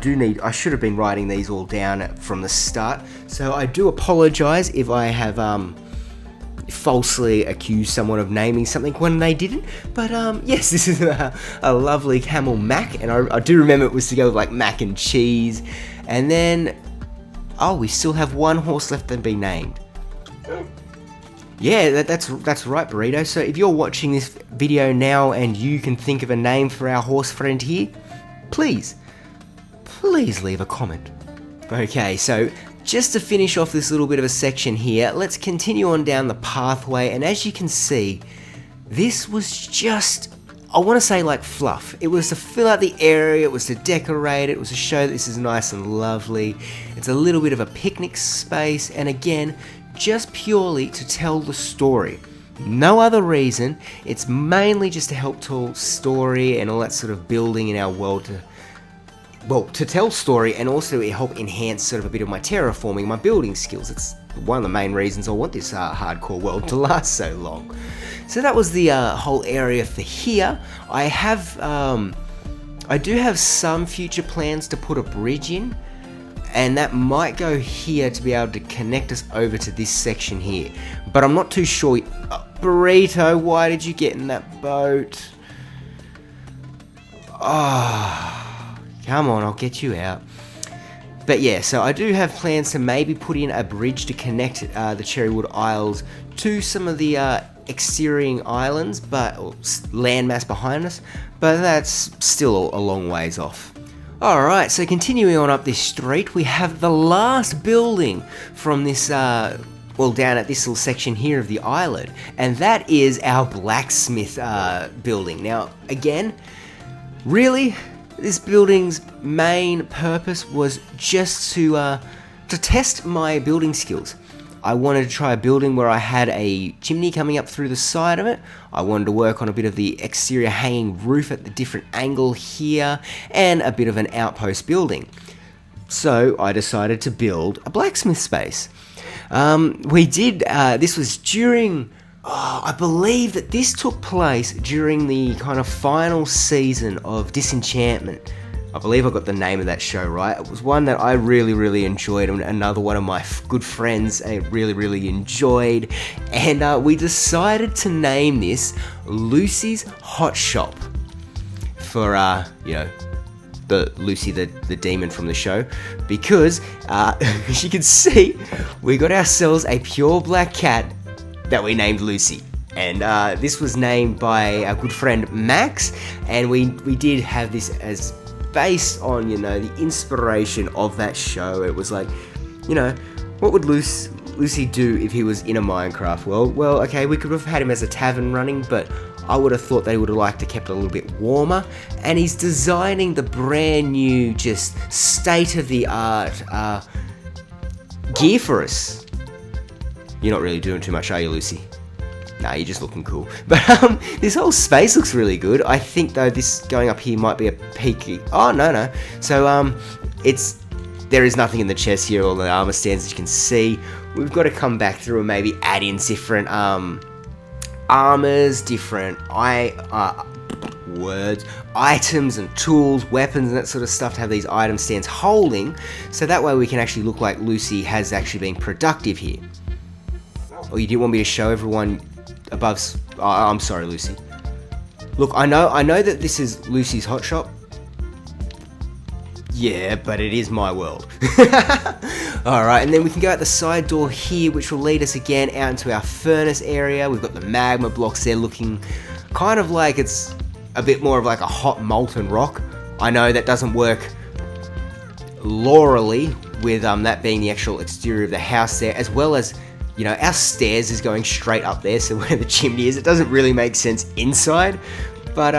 should have been writing these all down from the start. So I do apologise if I have falsely accused someone of naming something when they didn't. But yes, this is a lovely camel Mac, and I do remember it was to go with like mac and cheese. And then, we still have one horse left to be named. Yeah, that's right, Burrito. So if you're watching this video now and you can think of a name for our horse friend here, please leave a comment. Okay, so just to finish off this little bit of a section here, let's continue on down the pathway, and as you can see, this was just I want to say like fluff. It was to fill out the area, it was to decorate it, was to show that this is nice and lovely. It's a little bit of a picnic space, and again, just purely to tell the story. No other reason. It's mainly just to help tell story and all that sort of building in our world to tell story, and also help enhance sort of a bit of my terraforming, my building skills. It's one of the main reasons I want this hardcore world to last so long. So that was the whole area for here. I do have some future plans to put a bridge in, and that might go here to be able to connect us over to this section here. But I'm not too sure. Burrito, why did you get in that boat? Oh, come on, I'll get you out. But yeah, so I do have plans to maybe put in a bridge to connect the Cherrywood Isles to some of the exterior islands, or landmass behind us, but that's still a long ways off. Alright, so continuing on up this street, we have the last building from this, down at this little section here of the island, and that is our blacksmith building. Now, again, really, this building's main purpose was just to test my building skills. I wanted to try a building where I had a chimney coming up through the side of it. I wanted to work on a bit of the exterior hanging roof at the different angle here, and a bit of an outpost building. So I decided to build a blacksmith space. This was during, I believe that this took place during the kind of final season of Disenchantment. I believe I got the name of that show right. It was one that I really, really enjoyed, and another one of my good friends really, really enjoyed. And we decided to name this Lucy's Hot Shop for, the Lucy, the demon from the show, because as you can see, we got ourselves a pure black cat that we named Lucy. And this was named by our good friend Max, and we did have this as based on, the inspiration of that show. It was like, what would Lucy do if he was in a Minecraft world? Well, okay, we could have had him as a tavern running, but I would have thought they would have liked to kept it a little bit warmer. And he's designing the brand new, just state-of-the-art gear for us. You're not really doing too much, are you, Lucy? Nah, you're just looking cool. But this whole space looks really good. I think though this going up here might be a peaky. Oh no. So there is nothing in the chest here, all the armor stands as you can see. We've got to come back through and maybe add in different armors, different items and tools, weapons and that sort of stuff to have these item stands holding, so that way we can actually look like Lucy has actually been productive here. Or you didn't want me to show everyone above? I'm sorry, Lucy. Look, I know that this is Lucy's Hot Shop. Yeah, but it is my world. Alright, and then we can go out the side door here, which will lead us again out into our furnace area. We've got the magma blocks there looking kind of like it's a bit more of like a hot molten rock. I know that doesn't work laurally with that being the actual exterior of the house there, as well as our stairs is going straight up there, so where the chimney is, it doesn't really make sense inside. But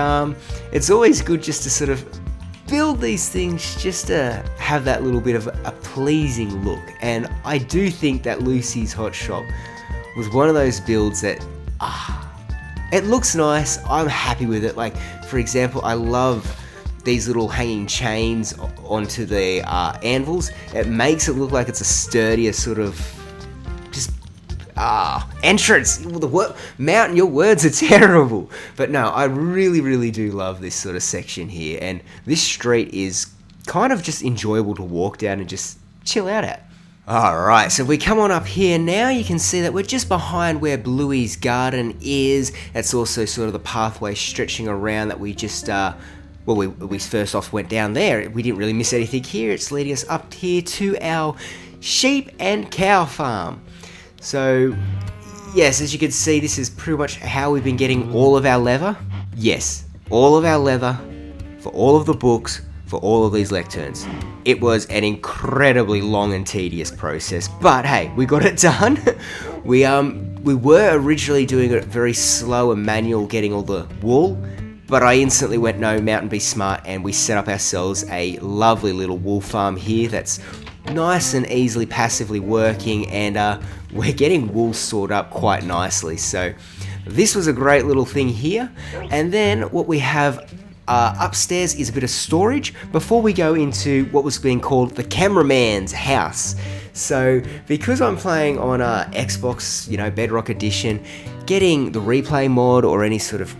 it's always good just to sort of build these things just to have that little bit of a pleasing look. And I do think that Lucy's Hot Shop was one of those builds that, it looks nice, I'm happy with it. Like, for example, I love these little hanging chains onto the anvils. It makes it look like it's a sturdier sort of entrance. Mountain, your words are terrible. But no, I really, really do love this sort of section here, and this street is kind of just enjoyable to walk down and just chill out at. Alright, so if we come on up here now, you can see that we're just behind where Bluey's garden is. That's also sort of the pathway stretching around that we just, we first off went down there. We didn't really miss anything here. It's leading us up here to our sheep and cow farm. So, yes, as you can see, this is pretty much how we've been getting all of our leather. Yes, all of our leather for all of the books, for all of these lecterns. It was an incredibly long and tedious process, but hey, we got it done. We were originally doing it very slow and manual, getting all the wool, But I instantly went, no, Mountain Be Smart, and we set up ourselves a lovely little wool farm here that's nice and easily passively working, and we're getting wool stored up quite nicely. So this was a great little thing here. And then what we have upstairs is a bit of storage before we go into what was being called the cameraman's house. So because I'm playing on Xbox, Bedrock Edition, getting the replay mod or any sort of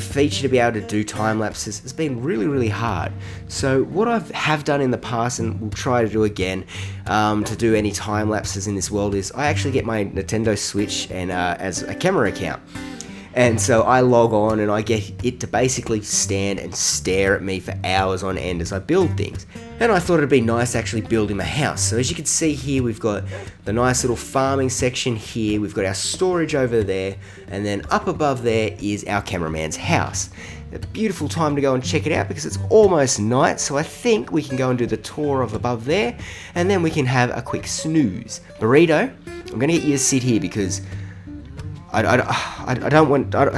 feature to be able to do time lapses has been really, really hard. So what I have done in the past, and will try to do again, to do any time lapses in this world, is I actually get my Nintendo Switch and as a camera account. And so I log on and I get it to basically stand and stare at me for hours on end as I build things. And I thought it'd be nice actually building my house. So as you can see here, we've got the nice little farming section here, we've got our storage over there, and then up above there is our cameraman's house. A beautiful time to go and check it out because it's almost night, so I think we can go and do the tour of above there, and then we can have a quick snooze. Burrito, I'm gonna get you to sit here because I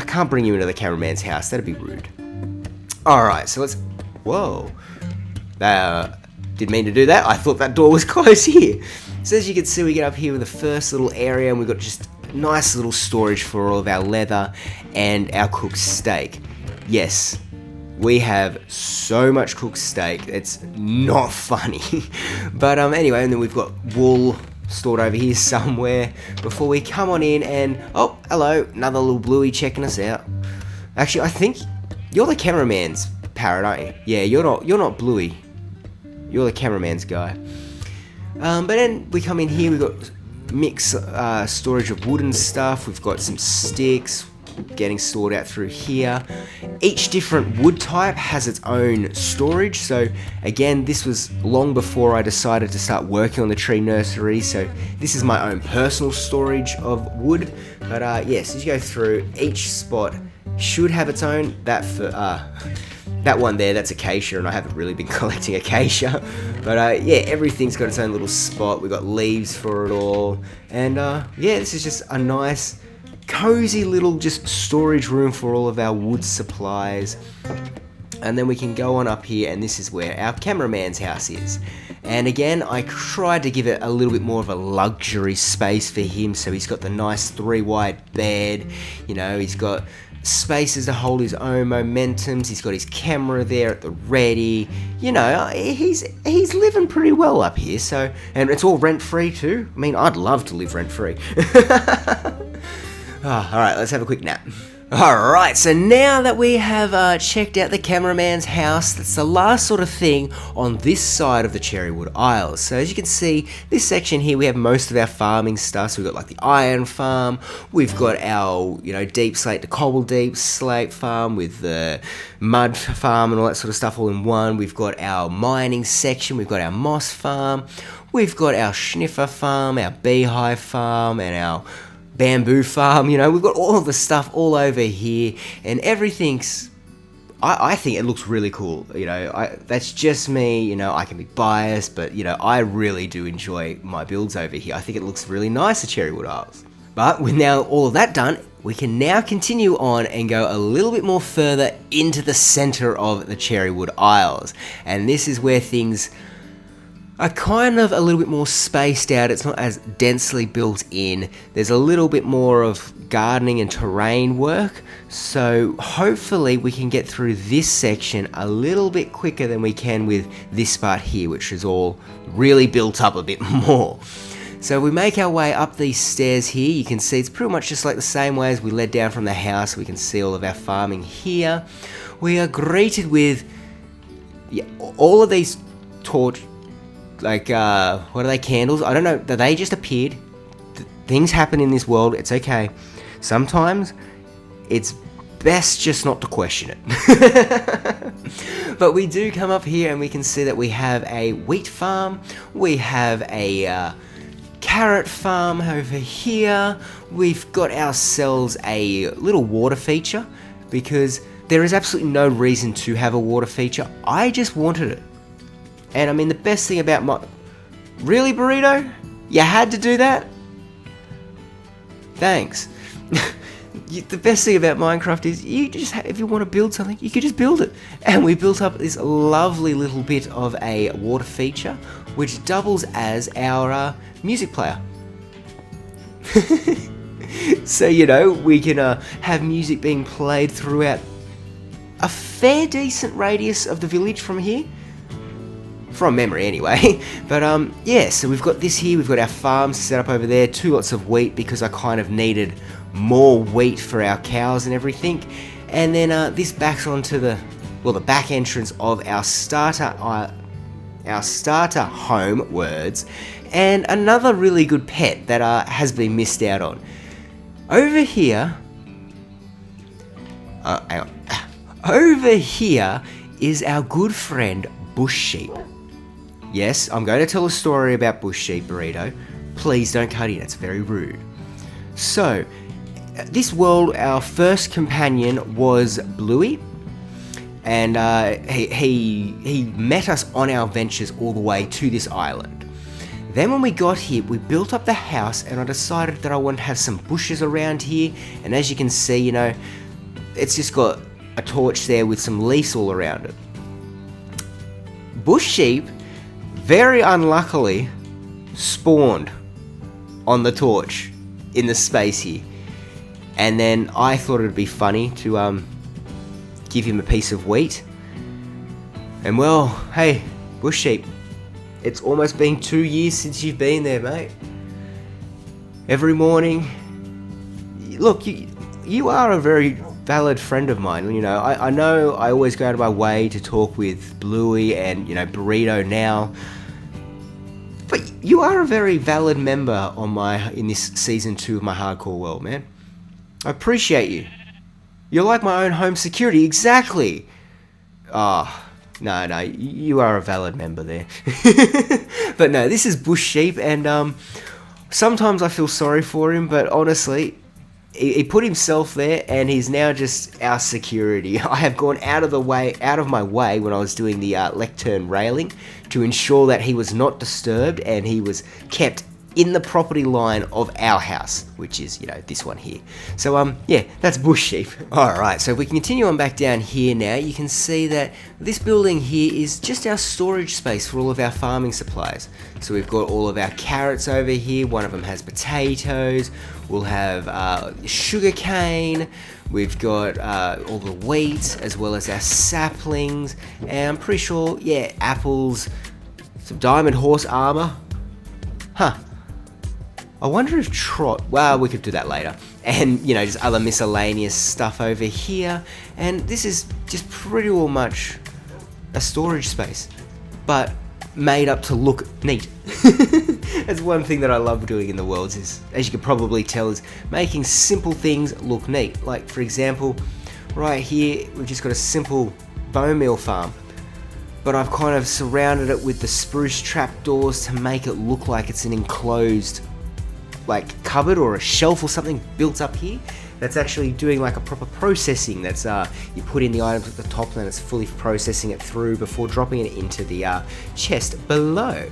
can't bring you into the cameraman's house. That'd be rude. Alright, so let's... Whoa. Didn't mean to do that. I thought that door was close here. So as you can see, we get up here with the first little area, and we've got just nice little storage for all of our leather and our cooked steak. Yes, we have so much cooked steak. It's not funny. But anyway, and then we've got wool stored over here somewhere before we come on in, and oh, hello, another little bluey checking us out. Actually, I think you're the cameraman's parrot, aren't you? Yeah, you're not Bluey. You're the cameraman's guy. But then we come in here, we've got mix storage of wooden stuff, we've got some sticks getting stored out through here. Each different wood type has its own storage, so again, this was long before I decided to start working on the tree nursery, so this is my own personal storage of wood. But yes, as you go through, each spot should have its own. That one there, that's acacia, and I haven't really been collecting acacia. But yeah, everything's got its own little spot. We've got leaves for it all. And yeah, this is just a nice, cozy little just storage room for all of our wood supplies. And then we can go on up here, and this is where our cameraman's house is. And again, I tried to give it a little bit more of a luxury space for him. So he's got the nice 3-wide bed, he's got spaces to hold his own momentums, he's got his camera there at the ready, he's living pretty well up here, so, and it's all rent-free too. I mean, I'd love to live rent-free. Alright, let's have a quick nap. Alright, so now that we have checked out the cameraman's house, that's the last sort of thing on this side of the Cherrywood Isles. So as you can see, this section here, we have most of our farming stuff. So we've got like the iron farm, we've got our, deep slate to cobble deep slate farm with the mud farm and all that sort of stuff all in one. We've got our mining section, we've got our moss farm, we've got our sniffer farm, our beehive farm, and our bamboo farm, we've got all of the stuff all over here, and everything's, I think it looks really cool, that's just me, I can be biased, but, I really do enjoy my builds over here. I think it looks really nice at Cherrywood Isles. But with now all of that done, we can now continue on and go a little bit more further into the center of the Cherrywood Isles, and this is where things are kind of a little bit more spaced out. It's not as densely built in. There's a little bit more of gardening and terrain work, so hopefully we can get through this section a little bit quicker than we can with this part here, which is all really built up a bit more. So we make our way up these stairs here. You can see it's pretty much just like the same way as we led down from the house. We can see all of our farming here. We are greeted with all of these torch, what are they, candles? I don't know, they just appeared. Things happen in this world, it's okay. Sometimes it's best just not to question it. But we do come up here and we can see that we have a wheat farm, we have a carrot farm over here, we've got ourselves a little water feature, because there is absolutely no reason to have a water feature, I just wanted it. And I mean, the best thing about my... Really, Burrito? You had to do that? Thanks. the best thing about Minecraft is you just if you want to build something, you could just build it. And we built up this lovely little bit of a water feature, which doubles as our music player. So, we can have music being played throughout a fair decent radius of the village from here. From memory, anyway. But, so we've got this here. We've got our farms set up over there. 2 lots of wheat because I kind of needed more wheat for our cows and everything. And then this backs onto the back entrance of our starter home words. And another really good pet that has been missed out on. Over here... hang on. Over here is our good friend Bush Sheep. Yes, I'm going to tell a story about Bush Sheep, Burrito. Please don't cut in, it's very rude. So, this world, our first companion was Bluey. And he met us on our ventures all the way to this island. Then when we got here, we built up the house and I decided that I wanted to have some bushes around here. And as you can see, it's just got a torch there with some leaves all around it. Bush Sheep, very unluckily, spawned on the torch in the space here. And then I thought it would be funny to give him a piece of wheat. And well, hey, Bush Sheep, it's almost been 2 years since you've been there, mate. Every morning, look, you are a very valid friend of mine. I know I always go out of my way to talk with Bluey and, Burrito now. But you are a very valid member in this season 2 of my hardcore world, man. I appreciate you. You're like my own home security, exactly. No, you are a valid member there. But no, this is Bush Sheep, and sometimes I feel sorry for him, but honestly, he put himself there, and he's now just our security. I have gone out of my way when I was doing the lectern railing to ensure that he was not disturbed, and he was kept in the property line of our house, which is, this one here. So, that's Bush Sheep. Alright, so if we can continue on back down here now, you can see that this building here is just our storage space for all of our farming supplies. So we've got all of our carrots over here, one of them has potatoes, we'll have sugar cane, we've got all the wheat, as well as our saplings, and I'm pretty sure, apples, some diamond horse armor. I wonder if Trot... Well, we could do that later. And, just other miscellaneous stuff over here. And this is just pretty well much a storage space. But made up to look neat. That's one thing that I love doing in the worlds is, as you can probably tell, is making simple things look neat. Like, for example, right here, we've just got a simple bone meal farm. But I've kind of surrounded it with the spruce trapdoors to make it look like it's an enclosed cupboard or a shelf or something built up here that's actually doing a proper processing. That's you put in the items at the top and then it's fully processing it through before dropping it into the chest below.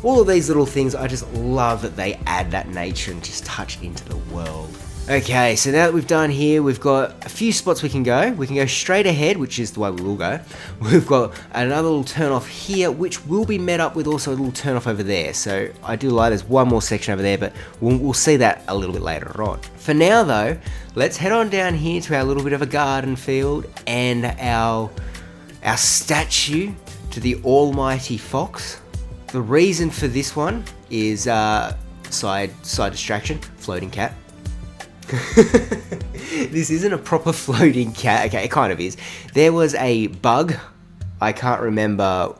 All of these little things, I just love that they add that nature and just touch into the world. Okay, so now that we've done here, we've got a few spots we can go. We can go straight ahead, which is the way we will go. We've got another little turn off here, which will be met up with also a little turn off over there. So I do lie, there's one more section over there, but we'll see that a little bit later on. For now though, let's head on down here to our little bit of a garden field and our statue to the almighty fox. The reason for this one is side distraction, floating cat. This isn't a proper floating cat. Okay, it kind of is. There was a bug. I can't remember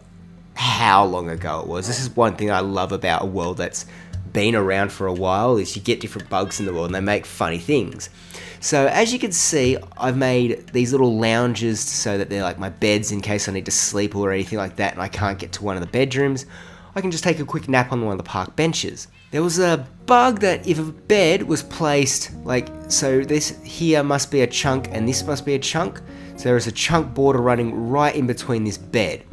how long ago it was. This is one thing I love about a world that's been around for a while, is you get different bugs in the world and they make funny things. So as you can see, I've made these little lounges so that they're like my beds in case I need to sleep or anything like that and I can't get to one of the bedrooms. I can just take a quick nap on one of the park benches. There was a bug that if a bed was placed, so this here must be a chunk and this must be a chunk. So there is a chunk border running right in between this bed.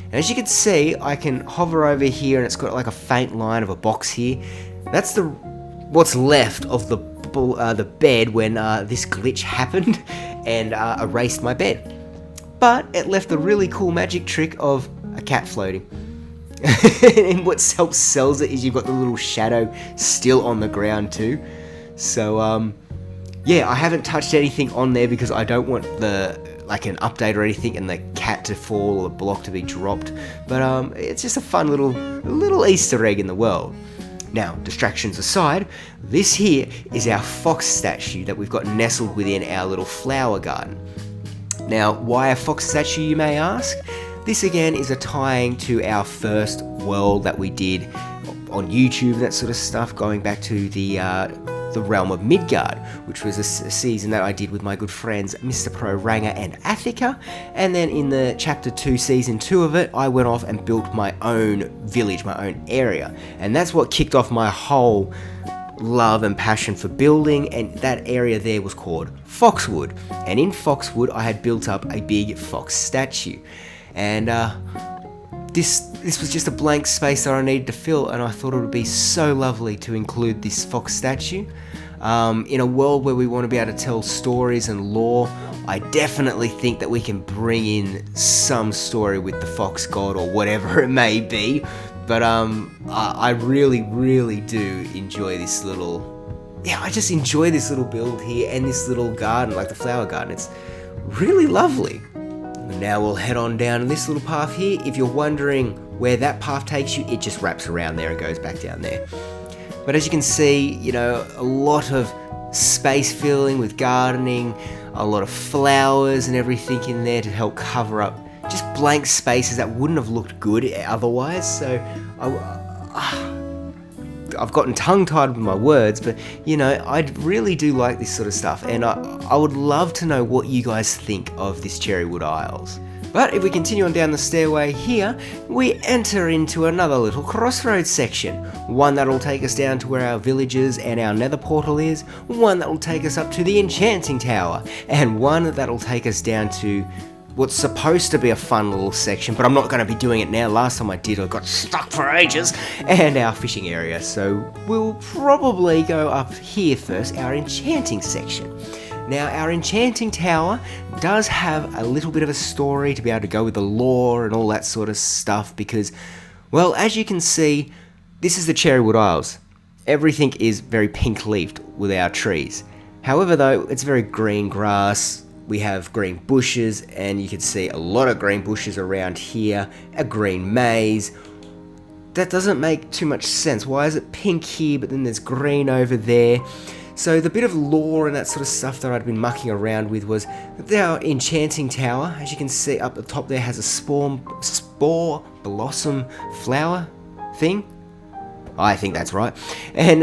And as you can see, I can hover over here and it's got a faint line of a box here. That's what's left of the the bed when this glitch happened and erased my bed. But it left the really cool magic trick of a cat floating. And what helps sells it is you've got the little shadow still on the ground too. So yeah, I haven't touched anything on there because I don't want an update or anything and the cat to fall or the block to be dropped. But it's just a fun little Easter egg in the world. Now, distractions aside, this here is our fox statue that we've got nestled within our little flower garden. Now, why a fox statue, you may ask? This again is a tying to our first world that we did on YouTube, that sort of stuff, going back to the realm of Midgard, which was a season that I did with my good friends Mr. Pro Ranger and Athika. And then in the chapter 2, season 2 of it, I went off and built my own village, my own area. And that's what kicked off my whole love and passion for building, and that area there was called Foxwood. And in Foxwood, I had built up a big fox statue. And this was just a blank space that I needed to fill, and I thought it would be so lovely to include this fox statue. In a world where we want to be able to tell stories and lore, I definitely think that we can bring in some story with the fox god or whatever it may be. But I really, really do enjoy this I just enjoy this little build here and this little garden, like the flower garden. It's really lovely. Now we'll head on down this little path here. If you're wondering where that path takes you, it just wraps around there and goes back down there. But as you can see, a lot of space filling with gardening, a lot of flowers and everything in there to help cover up just blank spaces that wouldn't have looked good otherwise. So I've gotten tongue-tied with my words, but I really do like this sort of stuff, and I would love to know what you guys think of this Cherrywood Isles. But if we continue on down the stairway here, we enter into another little crossroads section. One that'll take us down to where our villages and our nether portal is, one that'll take us up to the enchanting tower, and one that'll take us down to what's supposed to be a fun little section, but I'm not going to be doing it now. Last time I did, I got stuck for ages, and our fishing area. So we'll probably go up here first, our enchanting section. Now, our enchanting tower does have a little bit of a story to be able to go with the lore and all that sort of stuff because, well, as you can see, this is the Cherrywood Isles. Everything is very pink-leafed with our trees. However, though, it's very green grass. We have green bushes, and you can see a lot of green bushes around here, a green maze. That doesn't make too much sense. Why is it pink here, but then there's green over there? So the bit of lore and that sort of stuff that I'd been mucking around with was that our enchanting tower, as you can see up the top there, has a spore blossom flower thing. I think that's right. And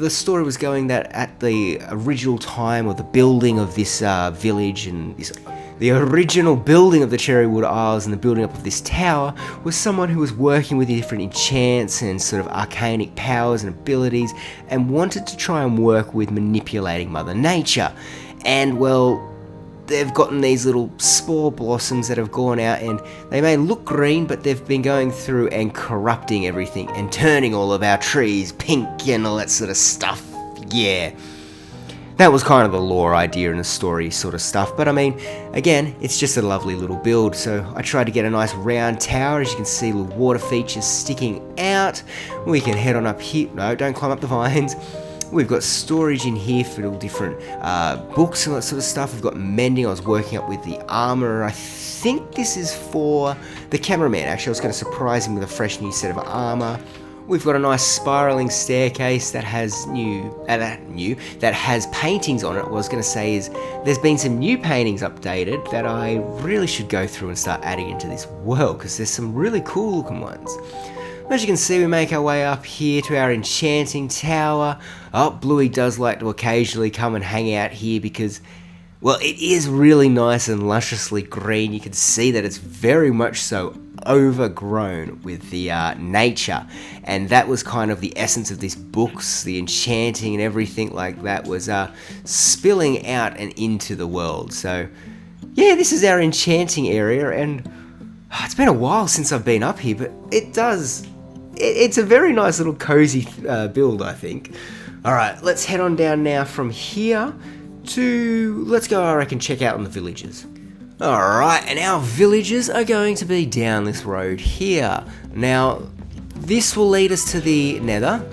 the story was going that at the original time of the building of this village and the original building of the Cherrywood Isles and the building up of this tower was someone who was working with different enchants and sort of arcanic powers and abilities and wanted to try and work with manipulating Mother Nature. And well, they've gotten these little spore blossoms that have gone out, and they may look green, but they've been going through and corrupting everything and turning all of our trees pink and all that sort of stuff. Yeah. That was kind of the lore idea and the story sort of stuff, but I mean, again, it's just a lovely little build. So I tried to get a nice round tower. As you can see, little water features sticking out. We can head on up here. No, don't climb up the vines. We've got storage in here for all different books and that sort of stuff. We've got mending. I was working up with the armor. I think this is for the cameraman. Actually, I was going to surprise him with a fresh new set of armor. We've got a nice spiraling staircase that has that has paintings on it. What I was going to say is there's been some new paintings updated that I really should go through and start adding into this world because there's some really cool looking ones. As you can see, we make our way up here to our enchanting tower. Oh, Bluey does like to occasionally come and hang out here because, well, it is really nice and lusciously green. You can see that it's very much so overgrown with the nature, and that was kind of the essence of these books. The enchanting and everything like that was spilling out and into the world. So, yeah, this is our enchanting area, and it's been a while since I've been up here, but it's a very nice little cozy build, I think. Alright, let's head on down now from here to, let's go, I reckon, check out on the villages. Alright, and our villages are going to be down this road here. Now, this will lead us to the Nether.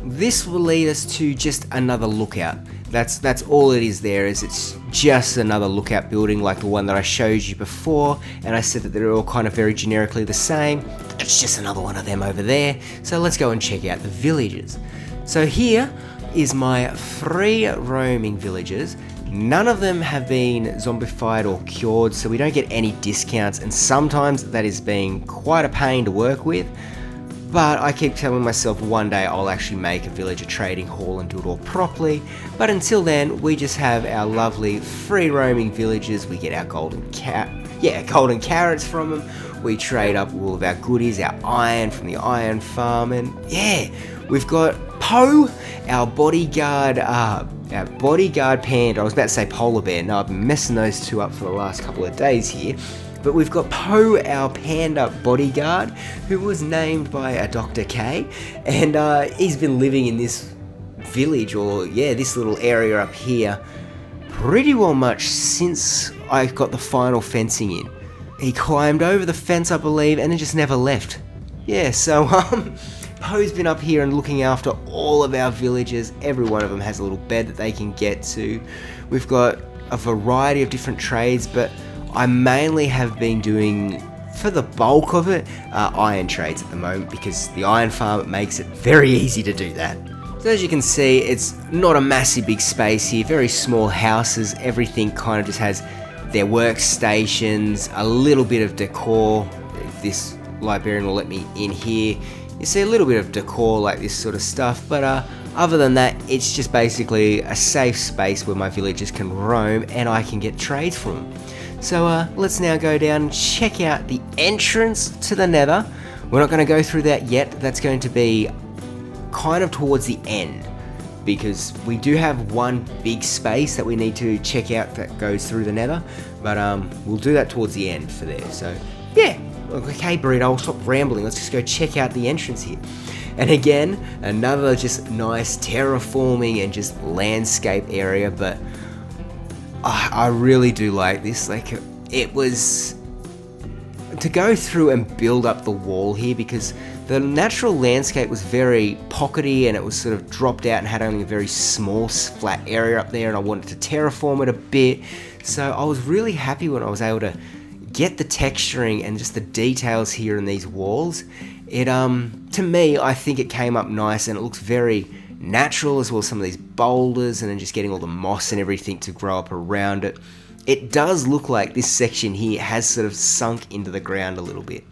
This will lead us to just another lookout. That's all it is there, is it's just another lookout building like the one that I showed you before, and I said that they're all kind of very generically the same. It's just another one of them over there. So let's go and check out the villages. So here is my 3 roaming villages. None of them have been zombified or cured, so we don't get any discounts, and sometimes that is being quite a pain to work with. But I keep telling myself one day I'll actually make a villager trading hall and do it all properly. But until then, we just have our lovely free roaming villages. We get our golden carrots from them. We trade up all of our goodies, our iron from the iron farm, and yeah, we've got Poe, our bodyguard panda. I was about to say polar bear. No, I've been messing those two up for the last couple of days here. But we've got Poe, our panda bodyguard, who was named by a Dr. K, and he's been living in this village, or yeah, this little area up here, pretty well much since I got the final fencing in. He climbed over the fence, I believe, and then just never left. Yeah, so Poe's been up here and looking after all of our villagers. Every one of them has a little bed that they can get to. We've got a variety of different trades, but I mainly have been doing, for the bulk of it, iron trades at the moment, because the iron farm makes it very easy to do that. So as you can see, it's not a massive big space here, very small houses, everything kind of just has their workstations, a little bit of decor. If this librarian will let me in here, you see a little bit of decor like this sort of stuff, but other than that, it's just basically a safe space where my villagers can roam and I can get trades from them. So let's now go down and check out the entrance to the Nether. We're not going to go through that yet. That's going to be kind of towards the end, because we do have one big space that we need to check out that goes through the Nether, but we'll do that towards the end for there. So yeah, okay Burrito, I'll stop rambling. Let's just go check out the entrance here. And again, another just nice terraforming and just landscape area, but I really do like this. Like, it was to go through and build up the wall here, because the natural landscape was very pockety and it was sort of dropped out and had only a very small flat area up there, and I wanted to terraform it a bit. So I was really happy when I was able to get the texturing and just the details here in these walls. It to me, I think it came up nice, and it looks very natural, as well as some of these boulders, and then just getting all the moss and everything to grow up around it. It does look like this section here has sort of sunk into the ground a little bit.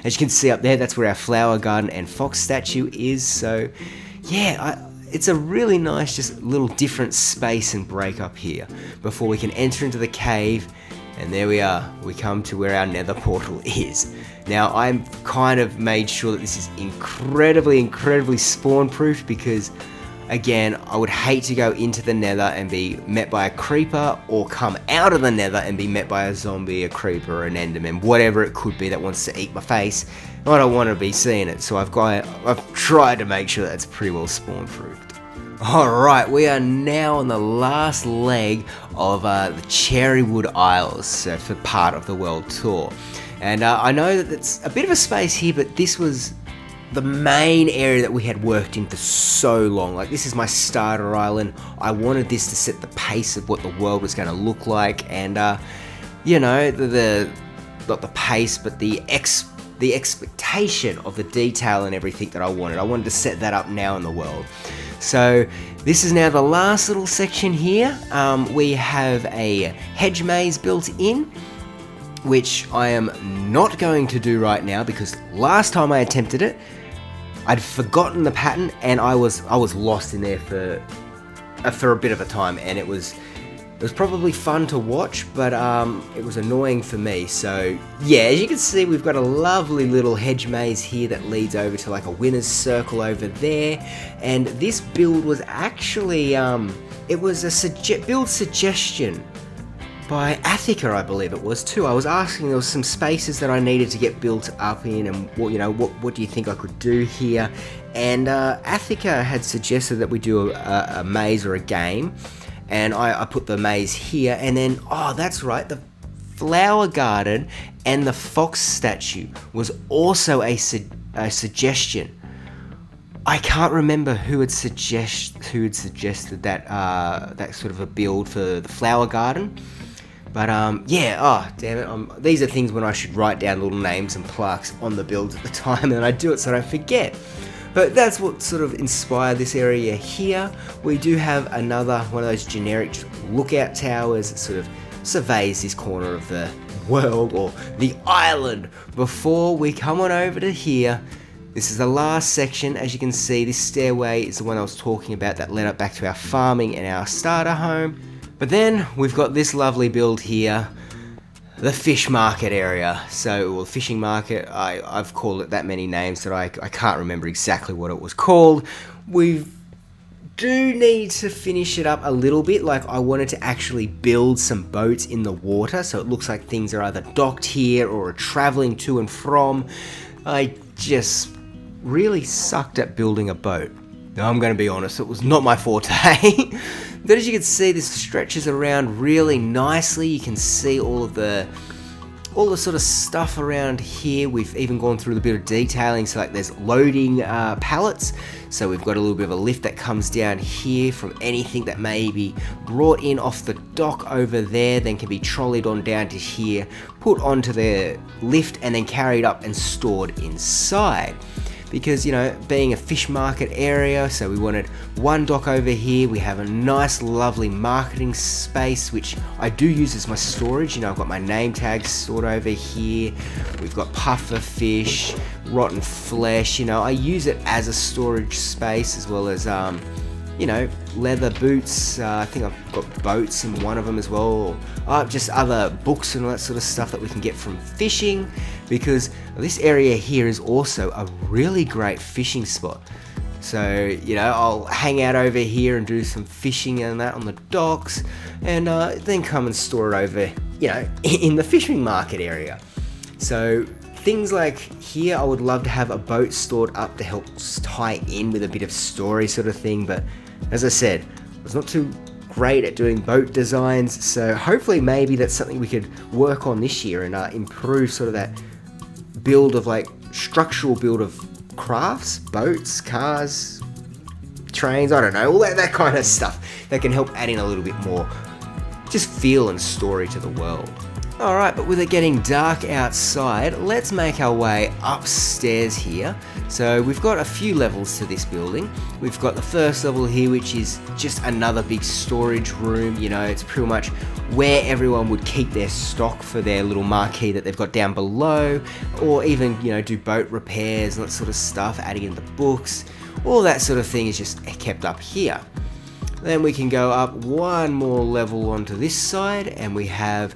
As you can see up there, that's where our flower garden and fox statue is. So yeah, it's a really nice just little different space and break up here before we can enter into the cave. And there we are, we come to where our nether portal is. Now, I'm kind of made sure that this is incredibly spawn proof, because again, I would hate to go into the nether and be met by a creeper, or come out of the nether and be met by a zombie, a creeper, an enderman, whatever it could be that wants to eat my face. I don't want to be seeing it, so I've tried to make sure that it's pretty well spawn proofed. Alright, we are now on the last leg of the Cherrywood Isles, so for part of the world tour. And I know that it's a bit of a space here, but this was the main area that we had worked in for so long. Like, this is my starter island. I wanted this to set the pace of what the world was going to look like, and you know, not the pace, but the expectation of the detail and everything that I wanted. I wanted to set that up now in the world. So this is now the last little section here. We have a hedge maze built in, which I am not going to do right now, because last time I attempted it, I'd forgotten the pattern and I was lost in there for a bit of a time, and it was probably fun to watch, but it was annoying for me. So yeah, as you can see, we've got a lovely little hedge maze here that leads over to like a winner's circle over there. And this build was actually it was a build suggestion by Attica, I believe it was too. I was asking, there was some spaces that I needed to get built up in, and what do you think I could do here? And Attica had suggested that we do a maze or a game, and I put the maze here, and then, oh, that's right, the flower garden and the fox statue was also a suggestion. I can't remember who had suggested that sort of a build for the flower garden. But yeah, oh damn it, these are things when I should write down little names and plaques on the builds at the time, and I do it so I don't forget. But that's what sort of inspired this area here. We do have another one of those generic lookout towers that sort of surveys this corner of the world, or the island. Before we come on over to here, this is the last section. As you can see, this stairway is the one I was talking about that led up back to our farming and our starter home. But then we've got this lovely build here, the fish market area. So, well, fishing market, I've called it that many names that I can't remember exactly what it was called. We do need to finish it up a little bit. Like, I wanted to actually build some boats in the water, so it looks like things are either docked here or are traveling to and from. I just really sucked at building a boat. Now, I'm going to be honest, it was not my forte. But as you can see, this stretches around really nicely. You can see all the sort of stuff around here. We've even gone through a bit of detailing. So like there's loading pallets. So we've got a little bit of a lift that comes down here from anything that may be brought in off the dock over there, then can be trolleyed on down to here, put onto the lift, and then carried up and stored inside. Because, you know, being a fish market area, so we wanted one dock over here. We have a nice lovely marketing space, which I do use as my storage. You know, I've got my name tags stored over here. We've got puffer fish, rotten flesh. You know, I use it as a storage space, as well as you know, leather boots. I think I've got boats in one of them as well, or just other books and all that sort of stuff that we can get from fishing, because this area here is also a really great fishing spot. So, you know, I'll hang out over here and do some fishing and that on the docks, and then come and store it over, you know, in the fishing market area. So things like here, I would love to have a boat stored up to help tie in with a bit of story sort of thing, but as I said, I was not too great at doing boat designs, so hopefully maybe that's something we could work on this year and improve sort of that build of, like, structural build of crafts, boats, cars, trains, I don't know, all that kind of stuff that can help add in a little bit more just feel and story to the world. Alright, but with it getting dark outside, let's make our way upstairs here. So we've got a few levels to this building. We've got the first level here, which is just another big storage room. You know, it's pretty much where everyone would keep their stock for their little marquee that they've got down below, or even, you know, do boat repairs and that sort of stuff, adding in the books. All that sort of thing is just kept up here. Then we can go up one more level onto this side, and we have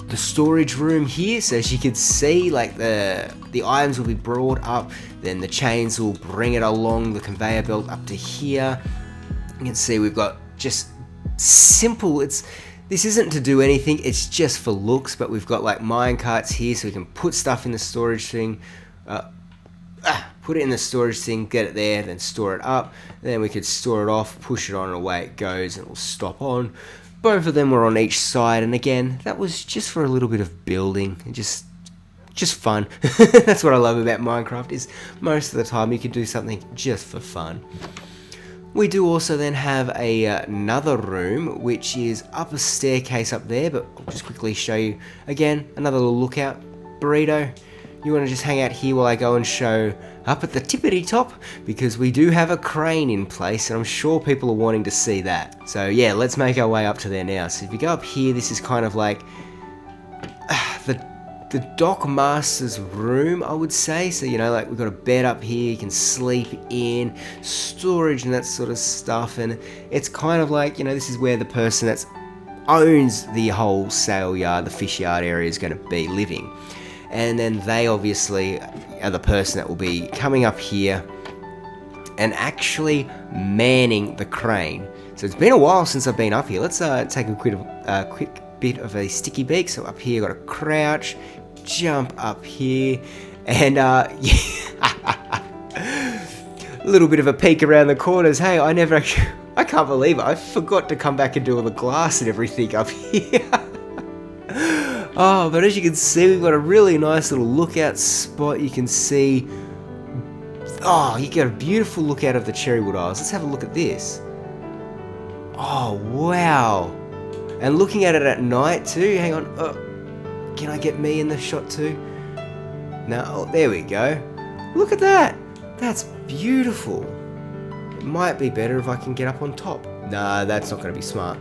the storage room here. So as you can see, like the items will be brought up, then the chains will bring it along the conveyor belt up to here. You can see we've got just simple, this isn't to do anything, it's just for looks, but we've got like mine carts here, so we can put stuff in the storage thing, put it in the storage thing, get it there, then store it up, then we could store it off, push it on, and away it goes, and it will stop on. Both of them were on each side, and again, that was just for a little bit of building, and just fun. That's what I love about Minecraft, is most of the time you can do something just for fun. We do also then have another room, which is up a staircase up there, but I'll just quickly show you again, another little lookout. Burrito, you want to just hang out here while I go and show up at the tippity top, because we do have a crane in place, and I'm sure people are wanting to see that. So yeah, let's make our way up to there now. So if you go up here, this is kind of like the dock master's room, I would say. So, you know, like we've got a bed up here, you can sleep in, storage and that sort of stuff, and it's kind of like, you know, this is where the person that owns the whole sail yard, the fish yard area, is going to be living. And then they obviously are the person that will be coming up here and actually manning the crane. So it's been a while since I've been up here. Let's take a quick bit of a sticky beak. So up here, got to crouch, jump up here, and yeah. A little bit of a peek around the corners. Hey, I can't believe it. I forgot to come back and do all the glass and everything up here. Oh, but as you can see, we've got a really nice little lookout spot. You can see, oh, you get a beautiful lookout of the Cherrywood Isles. Let's have a look at this. Oh, wow. And looking at it at night too. Hang on. Oh, can I get me in the shot too? No, oh, there we go. Look at that. That's beautiful. It might be better if I can get up on top. Nah, that's not going to be smart.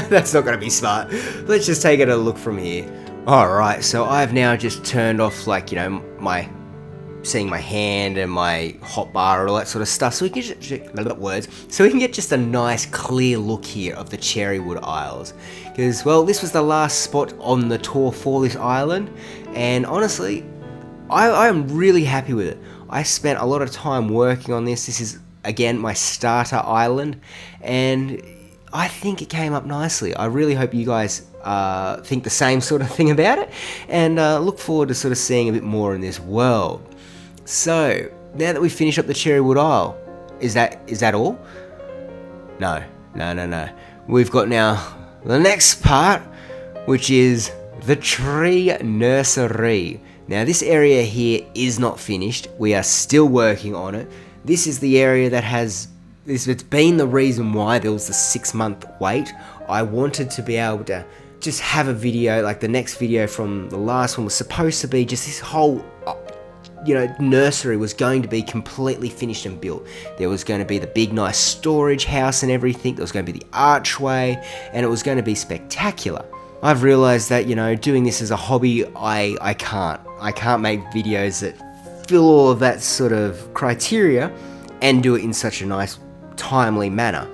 That's not going to be smart. Let's just take it a look from here. Alright, so I've now just turned off, like, you know, seeing my hand and my hot bar and all that sort of stuff, so we can get just a nice clear look here of the Cherrywood Isles. Because, well, this was the last spot on the tour for this island, and honestly, I am really happy with it. I spent a lot of time working on this. This is, again, my starter island, and I think it came up nicely. I really hope you guys think the same sort of thing about it, and look forward to sort of seeing a bit more in this world. So, now that we've finished up the Cherrywood Isle, is that all? No. We've got now the next part, which is the tree nursery. Now, this area here is not finished. We are still working on it. This is the area that it's been the reason why there was the 6-month wait. I wanted to be able to just have a video, like the next video from the last one was supposed to be just this whole, nursery was going to be completely finished and built. There was going to be the big nice storage house and everything. There was going to be the archway, and it was going to be spectacular. I've realized that, doing this as a hobby, I can't make videos that fill all of that sort of criteria and do it in such a nice, timely manner.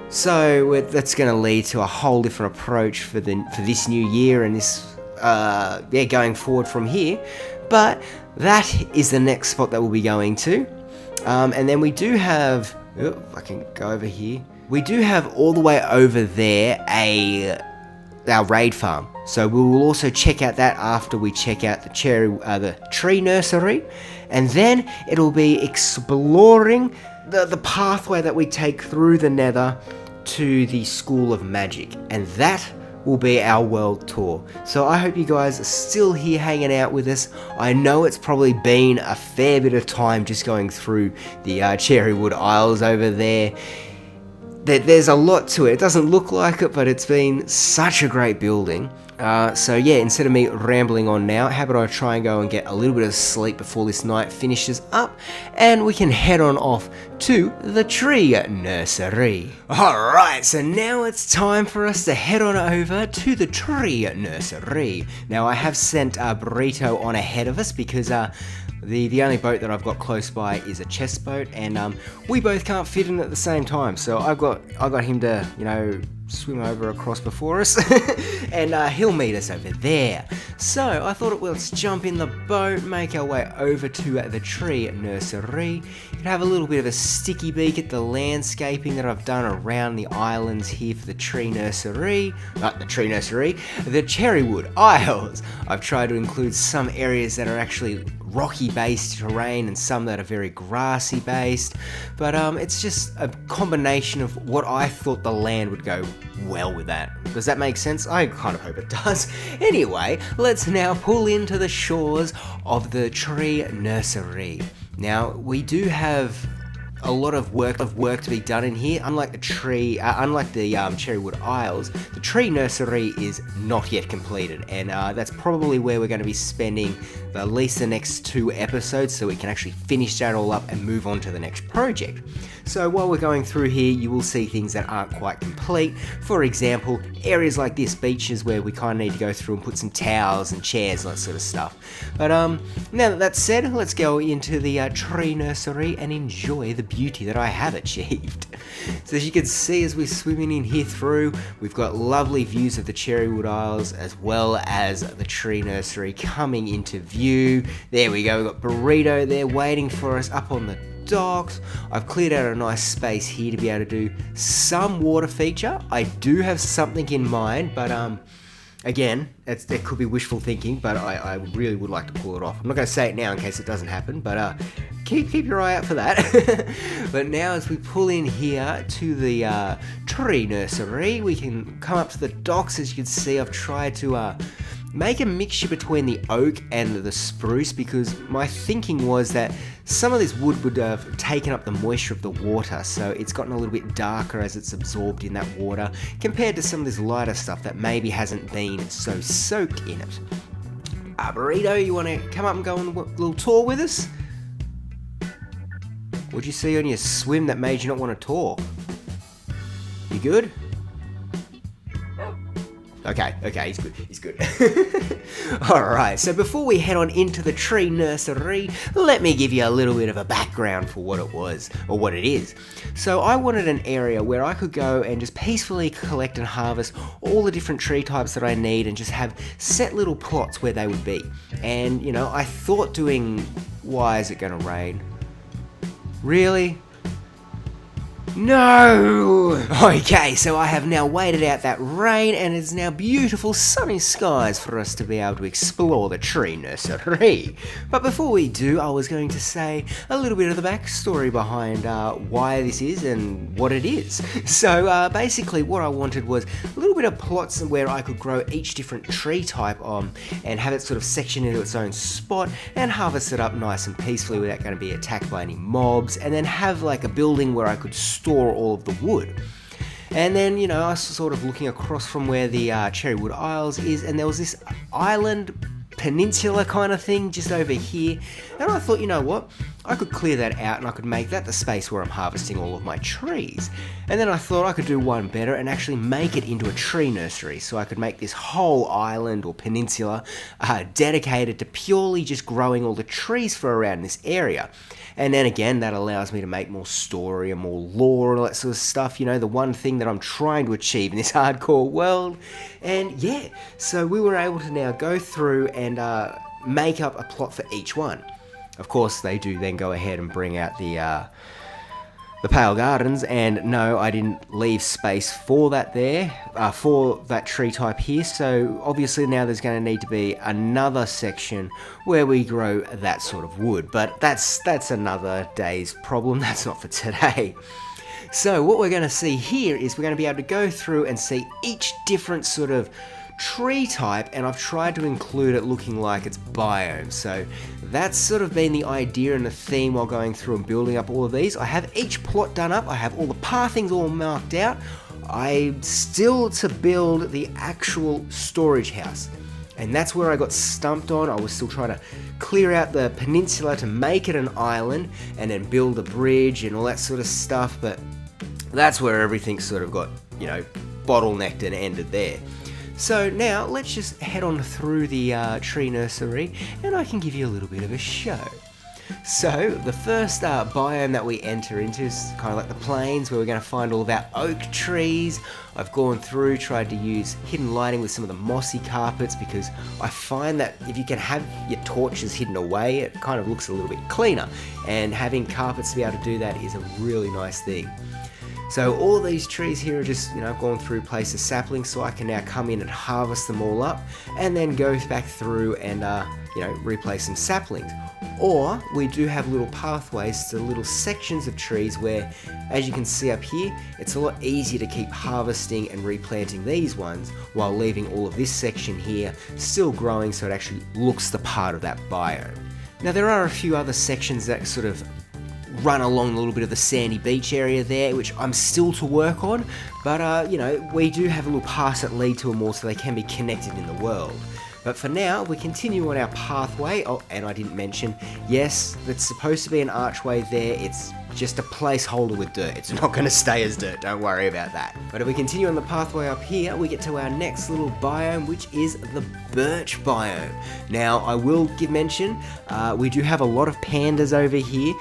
So that's going to lead to a whole different approach for this new year and this, going forward from here. But that is the next spot that we'll be going to. And then we do have, I can go over here. We do have all the way over there our raid farm, so we will also check out that after we check out the tree nursery, and then it'll be exploring the pathway that we take through the Nether to the School of Magic, and that will be our world tour. So I hope you guys are still here hanging out with us. I know it's probably been a fair bit of time just going through the Cherrywood Isles over there. There's a lot to it. It doesn't look like it, but it's been such a great building. So yeah, instead of me rambling on now, how about I try and go and get a little bit of sleep before this night finishes up, and we can head on off to the tree nursery. Alright, so now it's time for us to head on over to the tree nursery. Now I have sent Burrito on ahead of us because the only boat that I've got close by is a chest boat, and we both can't fit in at the same time. So I got him to, swim over across before us, and he'll meet us over there. So I thought, let's jump in the boat, make our way over to the tree nursery. You can have a little bit of a sticky beak at the landscaping that I've done around the islands here for the tree nursery. Not the tree nursery, the Cherrywood Isles. I've tried to include some areas that are actually rocky based terrain and some that are very grassy based, but it's just a combination of what I thought the land would go well with that. Does that make sense? I kind of hope it does. Anyway, let's now pull into the shores of the tree nursery. Now, we do have a lot of work to be done in here. Unlike the Cherrywood Isles, the tree nursery is not yet completed, and that's probably where we're going to be spending at least the next 2 episodes, so we can actually finish that all up and move on to the next project. So while we're going through here, you will see things that aren't quite complete. For example, areas like this, beaches where we kind of need to go through and put some towels and chairs and that sort of stuff. But now that that's said, let's go into the tree nursery and enjoy the beauty that I have achieved. So as you can see, as we're swimming in here through, we've got lovely views of the Cherrywood Isles as well as the tree nursery coming into view. There we go, we've got Burrito there waiting for us up on the docks. I've cleared out a nice space here to be able to do some water feature. I do have something in mind, but again, it could be wishful thinking, but I really would like to pull it off. I'm not going to say it now in case it doesn't happen, but keep your eye out for that. But now as we pull in here to the tree nursery, we can come up to the docks. As you can see, I've tried to make a mixture between the oak and the spruce, because my thinking was that some of this wood would have taken up the moisture of the water, so it's gotten a little bit darker as it's absorbed in that water compared to some of this lighter stuff that maybe hasn't been so soaked in it. Burrito, you want to come up and go on a little tour with us? What'd you see on your swim that made you not want to talk? You good? Okay, he's good. Alright, so before we head on into the tree nursery, let me give you a little bit of a background for what it was, or what it is. So I wanted an area where I could go and just peacefully collect and harvest all the different tree types that I need and just have set little plots where they would be. And, you know, I thought doing... Why is it gonna rain? Really? No! Okay, so I have now waited out that rain, and it's now beautiful sunny skies for us to be able to explore the tree nursery. But before we do, I was going to say a little bit of the backstory behind why this is and what it is. So basically what I wanted was a little bit of plots where I could grow each different tree type on and have it sort of sectioned into its own spot and harvest it up nice and peacefully without going to be attacked by any mobs, and then have like a building where I could store all of the wood. And then, you know, I was sort of looking across from where the Cherrywood Isles is, and there was this island peninsula kind of thing just over here, and I thought, you know what, I could clear that out and I could make that the space where I'm harvesting all of my trees. And then I thought I could do one better and actually make it into a tree nursery, so I could make this whole island or peninsula dedicated to purely just growing all the trees for around this area. And then again, that allows me to make more story and more lore and all that sort of stuff, you know, the one thing that I'm trying to achieve in this hardcore world. And yeah, so we were able to now go through and make up a plot for each one. Of course, they do then go ahead and bring out the Pale Gardens, and no, I didn't leave space for that there, for that tree type here, so obviously now there's going to need to be another section where we grow that sort of wood, but that's another day's problem, that's not for today. So what we're going to see here is we're going to be able to go through and see each different sort of tree type, and I've tried to include it looking like it's biomes. So that's sort of been the idea and the theme while going through and building up all of these. I have each plot done up, I have all the pathings all marked out. I'm still to build the actual storage house, and that's where I got stumped on. I was still trying to clear out the peninsula to make it an island and then build a bridge and all that sort of stuff, but that's where everything sort of got, you know, bottlenecked and ended there. So now let's just head on through the tree nursery and I can give you a little bit of a show. So the first biome that we enter into is kind of like the plains, where we're going to find all of our oak trees. I've gone through, tried to use hidden lighting with some of the mossy carpets, because I find that if you can have your torches hidden away, it kind of looks a little bit cleaner, and having carpets to be able to do that is a really nice thing. So all these trees here are just, you know, I've gone through places saplings, so I can now come in and harvest them all up and then go back through and, you know, replace some saplings. Or we do have little pathways to little sections of trees where, as you can see up here, it's a lot easier to keep harvesting and replanting these ones while leaving all of this section here still growing, so it actually looks the part of that biome. Now there are a few other sections that sort of run along a little bit of the sandy beach area there, which I'm still to work on, but you know, we do have a little paths that lead to them all, so they can be connected in the world. But for now, we continue on our pathway. Oh, and I didn't mention, yes, it's supposed to be an archway there. It's just a placeholder with dirt. It's not going to stay as dirt, don't worry about that. But if we continue on the pathway up here, we get to our next little biome, which is the birch biome. Now, I will give mention, we do have a lot of pandas over here.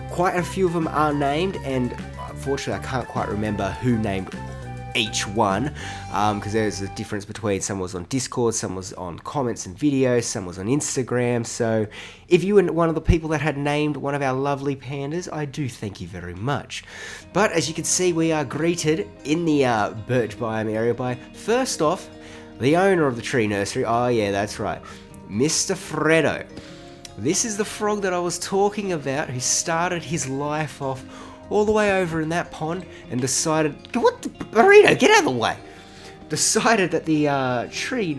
Quite a few of them are named, and unfortunately I can't quite remember who named each one, because there's a difference between some was on Discord, some was on comments and videos, some was on Instagram. So if you were one of the people that had named one of our lovely pandas, I do thank you very much. But as you can see, we are greeted in the birch biome area by, first off, the owner of the tree nursery. Oh yeah, that's right, Mr. Freddo. This is the frog that I was talking about, who started his life off all the way over in that pond and decided, Burrito, get out of the way! Decided that the tree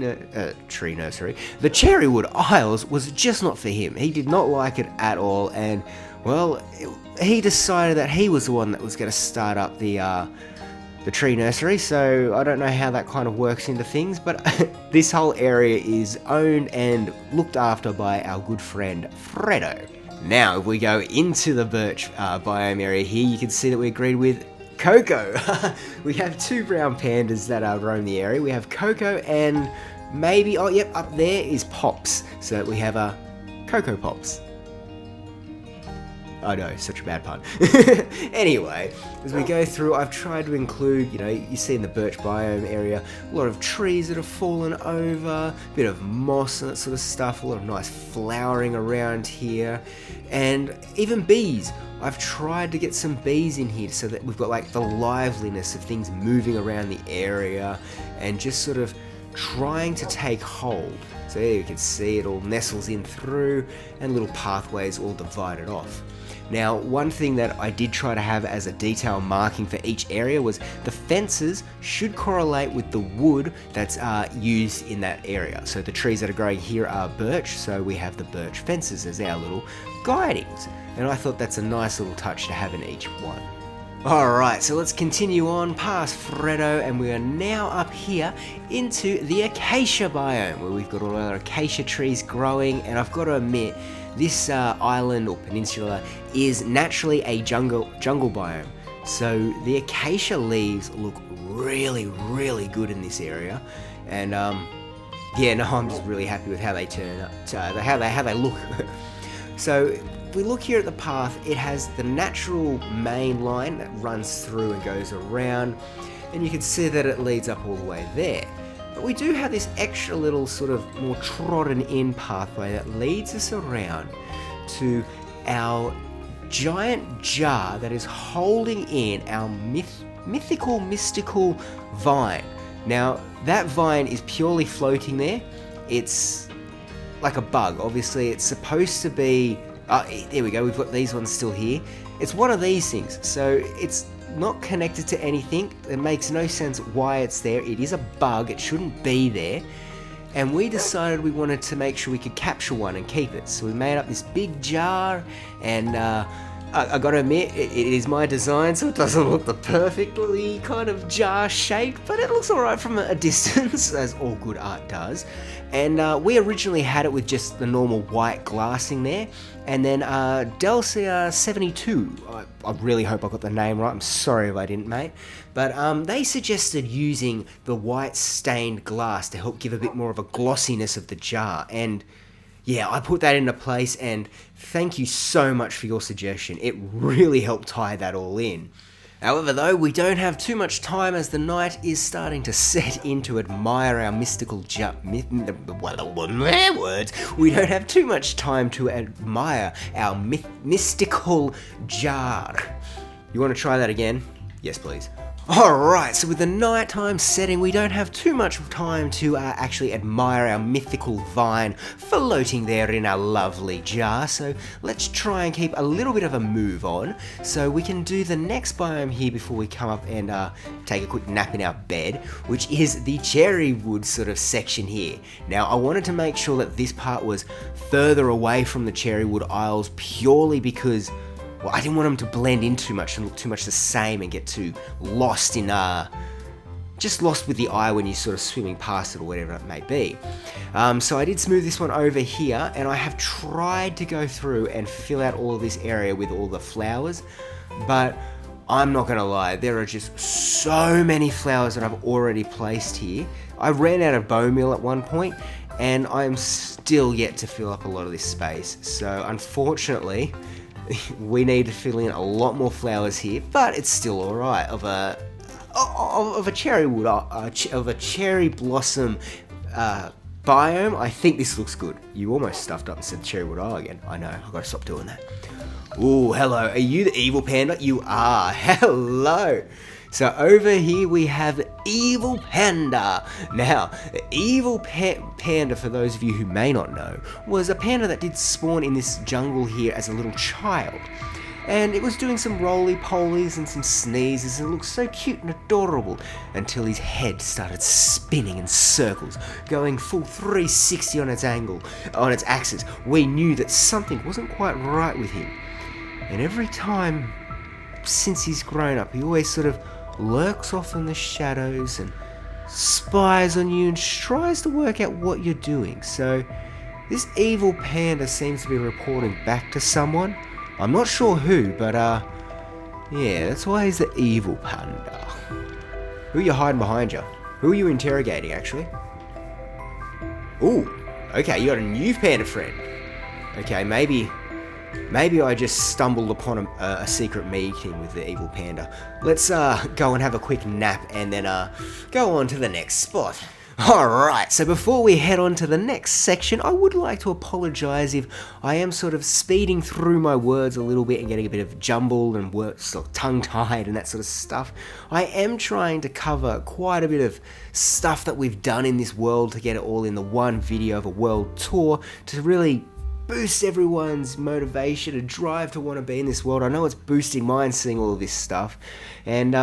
nursery, the Cherrywood Isles, was just not for him. He did not like it at all, and, well, he decided that he was the one that was going to start up the tree nursery, so I don't know how that kind of works into things, but this whole area is owned and looked after by our good friend Freddo. Now, if we go into the birch biome area here, you can see that we're greeted with Coco. We have two brown pandas that roam the area. We have Coco and maybe, oh yep, up there is Pops. So we have Coco Pops. Oh no, such a bad pun. Anyway, as we go through, I've tried to include, you see in the birch biome area, a lot of trees that have fallen over, a bit of moss and that sort of stuff, a lot of nice flowering around here, and even bees. I've tried to get some bees in here so that we've got like the liveliness of things moving around the area and just sort of trying to take hold. So there you can see it all nestles in through and little pathways all divided off. Now, one thing that I did try to have as a detail marking for each area was the fences should correlate with the wood that's used in that area. So the trees that are growing here are birch, so we have the birch fences as our little guidings. And I thought that's a nice little touch to have in each one. Alright, so let's continue on past Freddo, and we are now up here into the acacia biome, where we've got all our acacia trees growing, and I've got to admit, this island or peninsula is naturally a jungle biome. So the acacia leaves look really, really good in this area, and yeah, no, I'm just really happy with how they turn up, how they look. So if we look here at the path, it has the natural main line that runs through and goes around, and you can see that it leads up all the way there. But we do have this extra little sort of more trodden in pathway that leads us around to our giant jar that is holding in our mystical vine. Now, that vine is purely floating there. It's like a bug. Obviously, it's supposed to be... there we go, we've got these ones still here. It's one of these things, so it's not connected to anything. It makes no sense why it's there. It is a bug, it shouldn't be there. And we decided we wanted to make sure we could capture one and keep it. So we made up this big jar, and I gotta admit, it is my design, so it doesn't look the perfectly kind of jar shaped, but it looks alright from a distance, as all good art does. And we originally had it with just the normal white glassing there, and then Delcia72, I really hope I got the name right, I'm sorry if I didn't, mate, but they suggested using the white stained glass to help give a bit more of a glossiness of the jar, and yeah, I put that into place, and thank you so much for your suggestion. It really helped tie that all in. However, though, we don't have too much time as the night is starting to set in to admire our mystical We don't have too much time to admire our mystical jar. You want to try that again? Yes, please. Alright, so with the nighttime setting, we don't have too much time to actually admire our mythical vine floating there in our lovely jar, so let's try and keep a little bit of a move on so we can do the next biome here before we come up and take a quick nap in our bed, which is the Cherrywood sort of section here. Now, I wanted to make sure that this part was further away from the Cherrywood Isles purely because, well, I didn't want them to blend in too much and look too much the same and get too lost in, just lost with the eye when you're sort of swimming past it or whatever it may be. So I did smooth this one over here, and I have tried to go through and fill out all of this area with all the flowers, but I'm not gonna lie, there are just so many flowers that I've already placed here. I ran out of bone meal at one point, and I'm still yet to fill up a lot of this space. So unfortunately, we need to fill in a lot more flowers here, but it's still alright, of a of a cherry wood, of a cherry blossom biome. I think this looks good. You almost stuffed up and said cherry wood again. I know, I've got to stop doing that. Ooh, hello. Are you the evil panda? You are. Hello. So over here we have Evil Panda. Now, the Evil Panda, for those of you who may not know, was a panda that did spawn in this jungle here as a little child. And it was doing some roly-polies and some sneezes, and it looked so cute and adorable until his head started spinning in circles, going full 360 on its axis. We knew that something wasn't quite right with him. And every time since he's grown up, he always sort of lurks off in the shadows and spies on you and tries to work out what you're doing. So this evil panda seems to be reporting back to someone. I'm not sure who, but yeah, that's why he's the evil panda. Who are you hiding behind you? Who are you interrogating, actually? Ooh, okay, you got a new panda friend. Okay, maybe I just stumbled upon a secret meeting with the evil panda. Let's go and have a quick nap and then go on to the next spot. Alright, so before we head on to the next section, I would like to apologise if I am sort of speeding through my words a little bit and getting a bit of jumbled and sort of tongue-tied and that sort of stuff. I am trying to cover quite a bit of stuff that we've done in this world to get it all in the one video of a world tour to really boost everyone's motivation and drive to want to be in this world. I know it's boosting mine seeing all of this stuff, and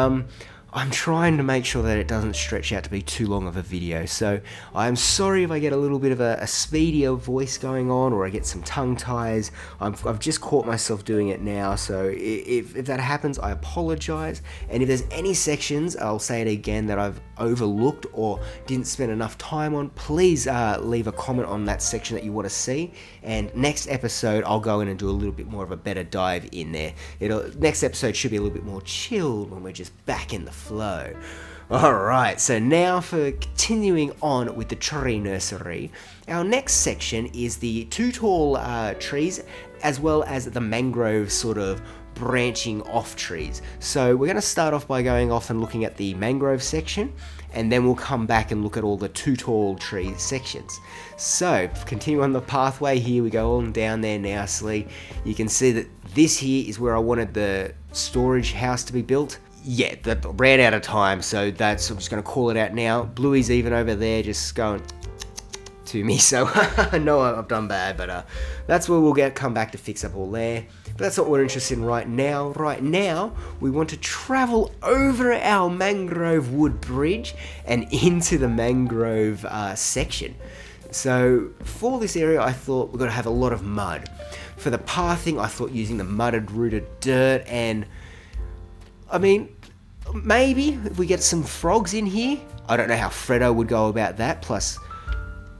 I'm trying to make sure that it doesn't stretch out to be too long of a video, so I'm sorry if I get a little bit of a speedier voice going on or I get some tongue ties. I've just caught myself doing it now, so if that happens, I apologise. And if there's any sections, I'll say it again, that I've overlooked or didn't spend enough time on, please leave a comment on that section that you want to see, and next episode I'll go in and do a little bit more of a better dive in there. Next episode should be a little bit more chilled when we're just back in the flow. Alright, so now for continuing on with the tree nursery, our next section is the two tall trees as well as the mangrove sort of branching off trees. So we're going to start off by going off and looking at the mangrove section, and then we'll come back and look at all the two tall tree sections. So continue on the pathway here, we go on down there nicely. You can see that this here is where I wanted the storage house to be built. Yeah, that ran out of time, so I'm just going to call it out now. Bluey's even over there just going to me, so I know I've done bad, but that's where we'll come back to fix up all there. But that's what we're interested in right now. Right now, we want to travel over our mangrove wood bridge and into the mangrove section. So for this area, I thought we're going to have a lot of mud. For the pathing, I thought using the mudded, rooted dirt, and I mean, maybe if we get some frogs in here. I don't know how Freddo would go about that, plus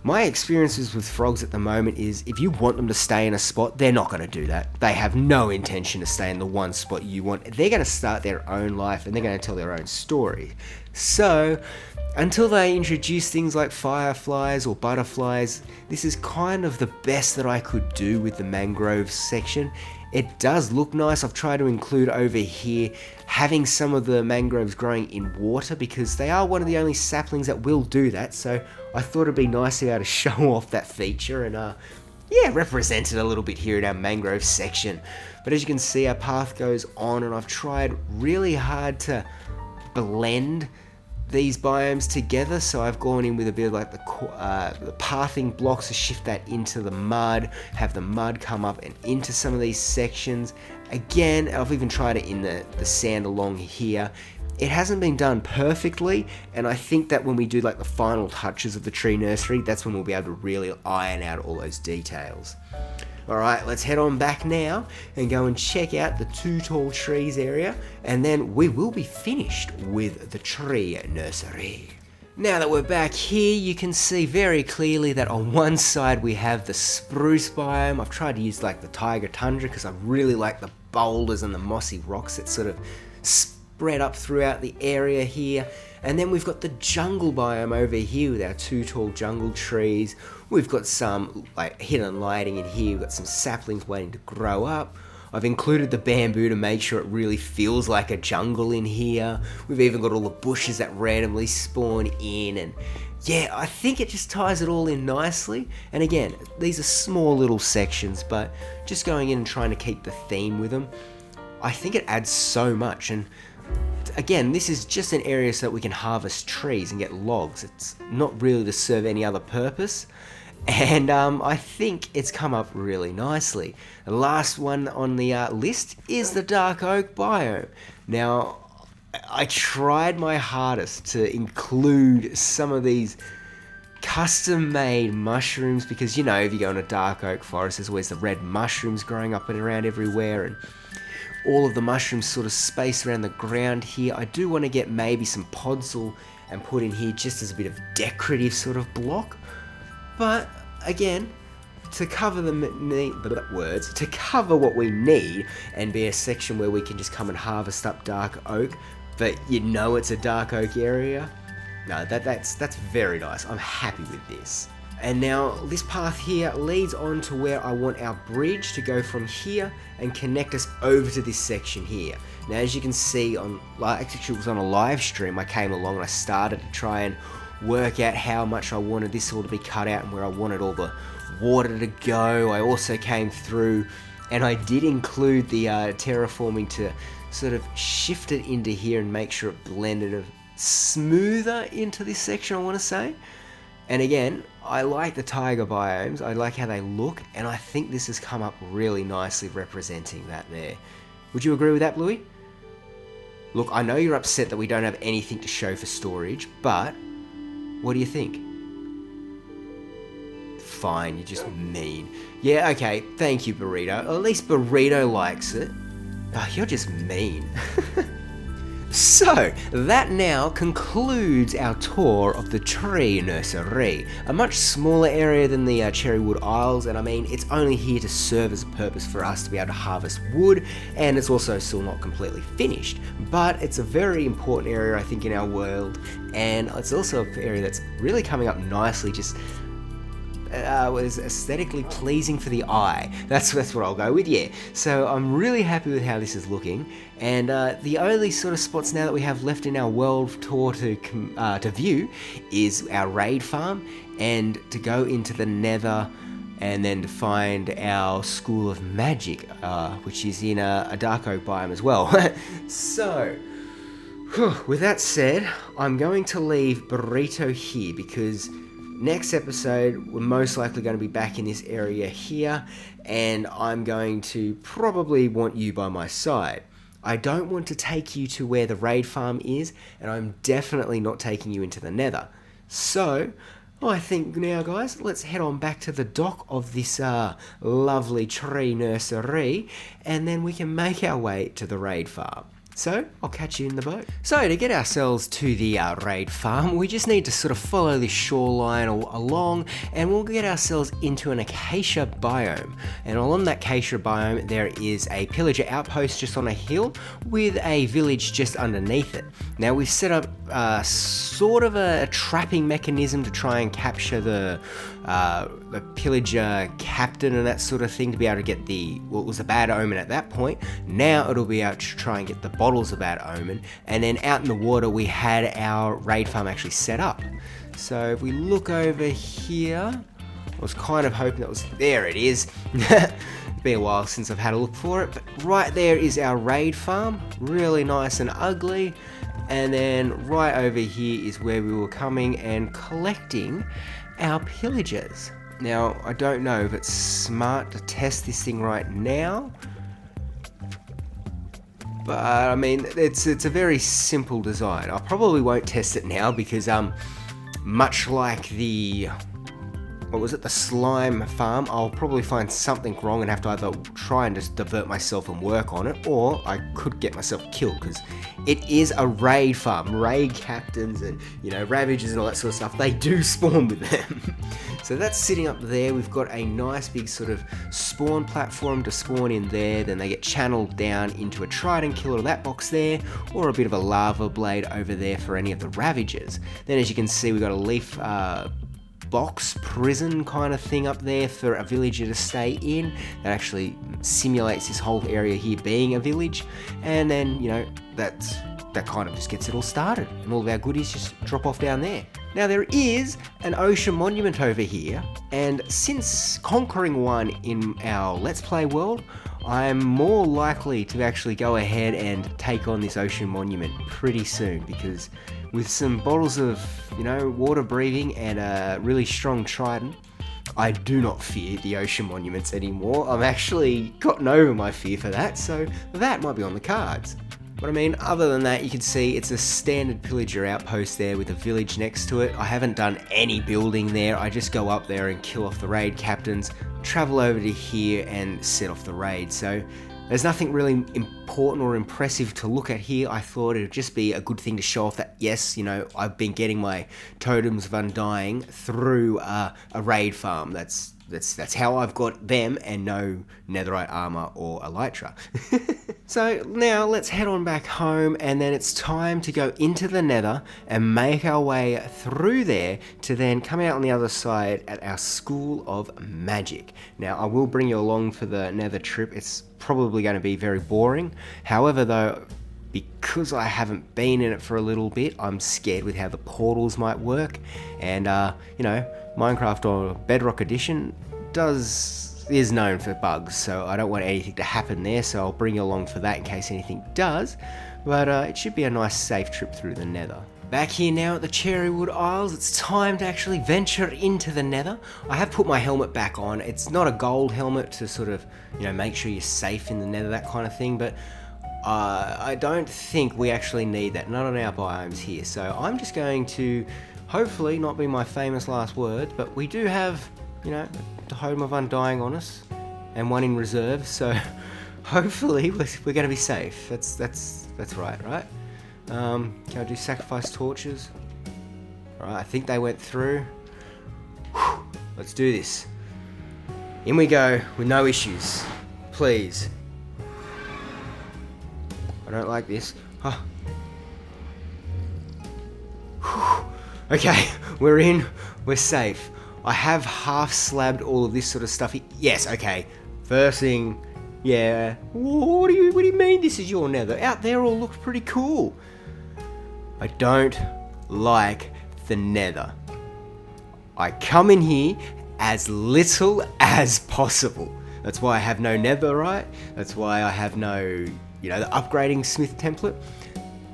my experiences with frogs at the moment is if you want them to stay in a spot, they're not going to do that. They have no intention to stay in the one spot you want. They're going to start their own life and they're going to tell their own story. So until they introduce things like fireflies or butterflies, this is kind of the best that I could do with the mangrove section. It does look nice. I've tried to include over here having some of the mangroves growing in water because they are one of the only saplings that will do that. So I thought it'd be nice to be able to show off that feature and yeah, represent it a little bit here in our mangrove section. But as you can see, our path goes on, and I've tried really hard to blend these biomes together, so I've gone in with a bit of like the pathing blocks to shift that into the mud, have the mud come up and into some of these sections. Again, I've even tried it in the sand along here. It hasn't been done perfectly, and I think that when we do like the final touches of the tree nursery, that's when we'll be able to really iron out all those details. Alright, let's head on back now and go and check out the two tall trees area, and then we will be finished with the tree nursery. Now that we're back here, you can see very clearly that on one side we have the spruce biome. I've tried to use like the tiger tundra because I really like the boulders and the mossy rocks that sort of spread up throughout the area here. And then we've got the jungle biome over here with our two tall jungle trees. We've got some like hidden lighting in here. We've got some saplings waiting to grow up. I've included the bamboo to make sure it really feels like a jungle in here. We've even got all the bushes that randomly spawn in, and yeah, I think it just ties it all in nicely. And again, these are small little sections, but just going in and trying to keep the theme with them, I think it adds so much. And again, this is just an area so that we can harvest trees and get logs. It's not really to serve any other purpose. And I think it's come up really nicely. The last one on the list is the dark oak biome. Now, I tried my hardest to include some of these custom-made mushrooms because, you know, if you go in a dark oak forest, there's always the red mushrooms growing up and around everywhere, and all of the mushrooms sort of spaced around the ground here. I do want to get maybe some podzol and put in here just as a bit of decorative sort of block. But again, to cover to cover what we need and be a section where we can just come and harvest up dark oak, but you know it's a dark oak area. No, that's very nice. I'm happy with this. And now this path here leads on to where I want our bridge to go from here and connect us over to this section here. Now, as you can see, actually it was on a live stream, I came along and I started to try and work out how much I wanted this all to be cut out and where I wanted all the water to go. I also came through and I did include the terraforming to sort of shift it into here and make sure it blended smoother into this section, I want to say. And again, I like the taiga biomes, I like how they look, and I think this has come up really nicely representing that there. Would you agree with that, Bluey? Look, I know you're upset that we don't have anything to show for storage, but what do you think? Fine, you're just mean. Yeah, okay, thank you, Burrito. At least Burrito likes it. Oh, you're just mean. So, that now concludes our tour of the Tree Nursery, a much smaller area than the Cherrywood Isles, and I mean, it's only here to serve as a purpose for us to be able to harvest wood, and it's also still not completely finished, but it's a very important area, I think, in our world, and it's also an area that's really coming up nicely, just was aesthetically pleasing for the eye. That's what I'll go with, yeah. So I'm really happy with how this is looking, and the only sort of spots now that we have left in our world tour to view is our raid farm, and to go into the Nether, and then to find our School of Magic, which is in a dark oak biome as well. So, with that said, I'm going to leave Burrito here because next episode, we're most likely going to be back in this area here, and I'm going to probably want you by my side. I don't want to take you to where the raid farm is, and I'm definitely not taking you into the Nether. So, I think now, guys, let's head on back to the dock of this lovely tree nursery, and then we can make our way to the raid farm. So, I'll catch you in the boat. So, to get ourselves to the raid farm, we just need to sort of follow this shoreline along, and we'll get ourselves into an acacia biome. And along that acacia biome, there is a pillager outpost just on a hill with a village just underneath it. Now, we've set up sort of a trapping mechanism to try and capture the pillager captain and that sort of thing to be able to get what was a bad omen at that point. Now it'll be out to try and get the bottles of bad omen, and then out in the water we had our raid farm actually set up. So if we look over here, I was kind of hoping that was, there it is. It's been a while since I've had a look for it, but right there is our raid farm, really nice and ugly. And then right over here is where we were coming and collecting our pillagers. Now, I don't know if it's smart to test this thing right now, but I mean, it's a very simple design. I probably won't test it now because much like the slime farm, I'll probably find something wrong and have to either try and just divert myself and work on it, or I could get myself killed because it is a raid farm. Raid captains and, ravagers and all that sort of stuff, they do spawn with them. So that's sitting up there. We've got a nice big sort of spawn platform to spawn in there. Then they get channeled down into a trident killer in that box there, or a bit of a lava blade over there for any of the ravagers. Then as you can see, we've got a leaf box prison kind of thing up there for a villager to stay in that actually simulates this whole area here being a village. And then, you know, that kind of just gets it all started, and all of our goodies just drop off down there. Now there is an ocean monument over here, and since conquering one in our Let's Play world, I'm more likely to actually go ahead and take on this ocean monument pretty soon, because with some bottles of, you know, water breathing and a really strong trident, I do not fear the ocean monuments anymore. I've actually gotten over my fear for that, so that might be on the cards. But I mean, other than that, you can see it's a standard pillager outpost there with a village next to it. I haven't done any building there. I just go up there and kill off the raid captains, travel over to here and set off the raid. So there's nothing really important or impressive to look at here. I thought it'd just be a good thing to show off that, yes, you know, I've been getting my Totems of Undying through a raid farm. That's how I've got them and no netherite armor or elytra. So now let's head on back home, and then it's time to go into the nether and make our way through there to then come out on the other side at our School of Magic. Now I will bring you along for the nether trip. It's probably going to be very boring. However though, because I haven't been in it for a little bit, I'm scared with how the portals might work. And you know, Minecraft or Bedrock Edition is known for bugs, so I don't want anything to happen there, so I'll bring you along for that in case anything does. But it should be a nice safe trip through the nether. Back here now at the Cherrywood Isles, it's time to actually venture into the nether. I have put my helmet back on. It's not a gold helmet to sort of, you know, make sure you're safe in the nether, that kind of thing, but I don't think we actually need that, not on our biomes here. So I'm just going to, hopefully not be my famous last word, but we do have, you know, the Totem of Undying on us and one in reserve, so hopefully we're going to be safe. That's right? Can I do sacrifice torches? Alright, I think they went through. Whew, let's do this. In we go with no issues. Please. I don't like this. Huh. Okay, we're in. We're safe. I have half slabbed all of this sort of stuff. Yes, okay. First thing, yeah. What do you mean this is your nether? Out there all looks pretty cool. I don't like the nether. I come in here as little as possible. That's why I have no netherite. That's why I have no, you know, the upgrading smith template.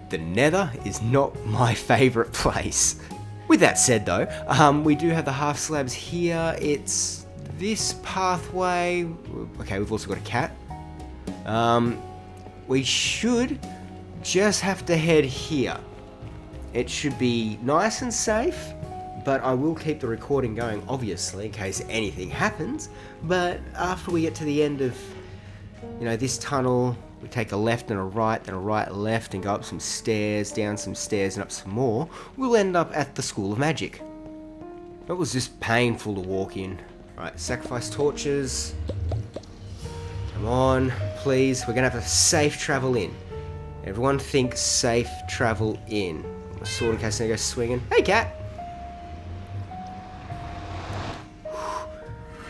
The nether is not my favourite place. With that said though, we do have the half slabs here. It's this pathway. Okay, we've also got a cat. We should just have to head here. It should be nice and safe, but I will keep the recording going, obviously, in case anything happens. But after we get to the end of, you know, this tunnel, we take a left and a right, then a right left, and go up some stairs, down some stairs, and up some more. We'll end up at the School of Magic. It was just painful to walk in. Right, sacrifice torches. Come on, please. We're gonna have a safe travel in. Everyone think safe travel in. A sword in case I go swinging. Hey, cat!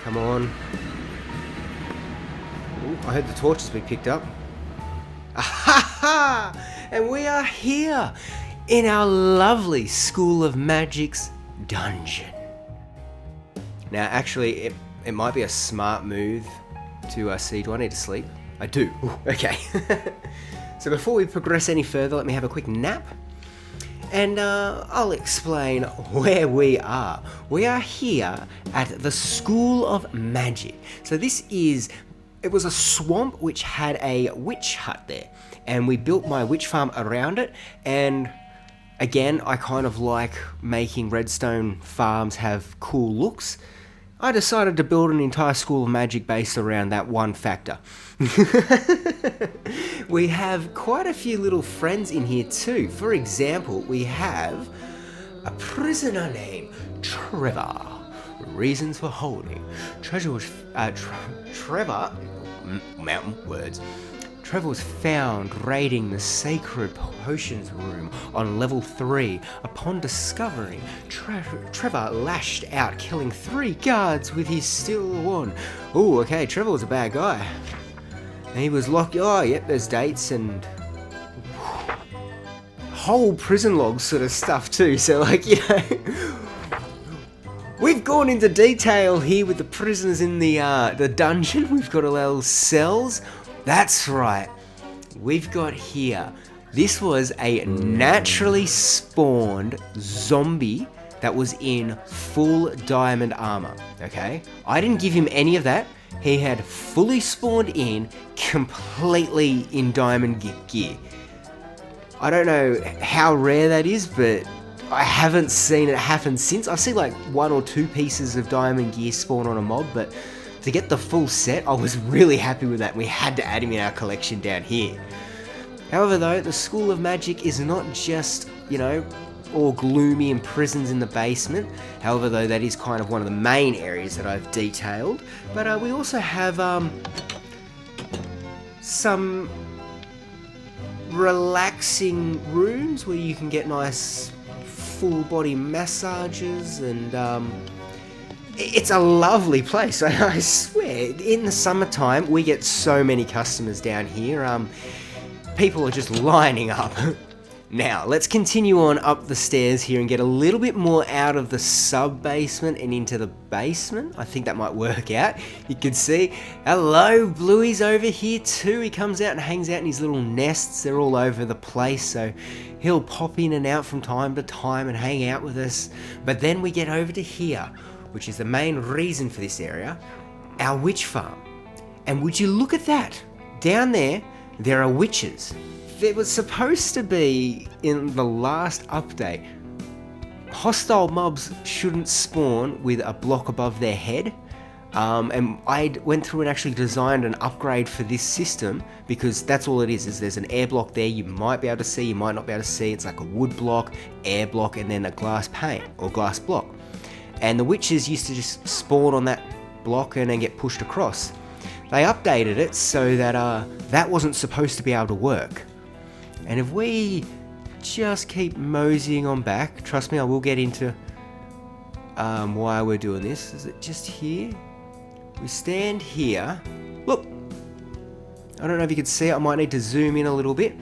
Come on. Ooh, I heard the torches be picked up. Ahaha! And we are here in our lovely School of Magic's dungeon. Now, actually, it might be a smart move to see, do I need to sleep? I do. Ooh, okay. So before we progress any further, let me have a quick nap. And I'll explain where we are. We are here at the School of Magic. So it was a swamp which had a witch hut there. And we built my witch farm around it. And again, I kind of like making redstone farms have cool looks. I decided to build an entire School of Magic based around that one factor. We have quite a few little friends in here too. For example, we have a prisoner named Trevor. Reasons for holding. Trevor, mountain words. Trevor was found raiding the sacred potions room on level 3. Upon discovering, Trevor lashed out, killing 3 guards with his steel wand. Oh, okay, Trevor was a bad guy. And he was locked. Oh, yep, there's dates and whole prison log sort of stuff too. So, like, you know, we've gone into detail here with the prisoners in the dungeon. We've got all our cells. That's right. We've got here. This was a naturally spawned zombie that was in full diamond armor. Okay, I didn't give him any of that. He had fully spawned in, completely in diamond gear. I don't know how rare that is, but I haven't seen it happen since. I've seen like 1 or 2 pieces of diamond gear spawn on a mob, but to get the full set, I was really happy with that. We had to add him in our collection down here. However though, the School of Magic is not just, you know, all gloomy and prisons in the basement. However though, that is kind of one of the main areas that I've detailed. But we also have some relaxing rooms where you can get nice full body massages, and it's a lovely place. I swear, in the summertime we get so many customers down here. People are just lining up. Now, let's continue on up the stairs here and get a little bit more out of the sub-basement and into the basement. I think that might work out. You can see, hello, Bluey's over here too. He comes out and hangs out in his little nests. They're all over the place, so he'll pop in and out from time to time and hang out with us. But then we get over to here, which is the main reason for this area, our witch farm. And would you look at that? Down there are witches. There was supposed to be, in the last update, hostile mobs shouldn't spawn with a block above their head. And I went through and actually designed an upgrade for this system, because that's all it is there's an air block there you might be able to see, you might not be able to see. It's like a wood block, air block, and then a glass pane or glass block. And the witches used to just spawn on that block and then get pushed across. They updated it so that that wasn't supposed to be able to work. And if we just keep moseying on back, trust me, I will get into why we're doing this. Is it just here? We stand here. Look, I don't know if you can see it. I might need to zoom in a little bit.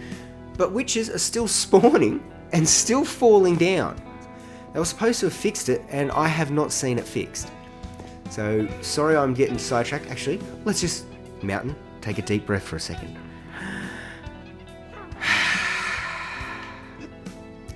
But witches are still spawning and still falling down. They were supposed to have fixed it, and I have not seen it fixed. So, sorry I'm getting sidetracked. Actually, let's just, Mountain, take a deep breath for a second.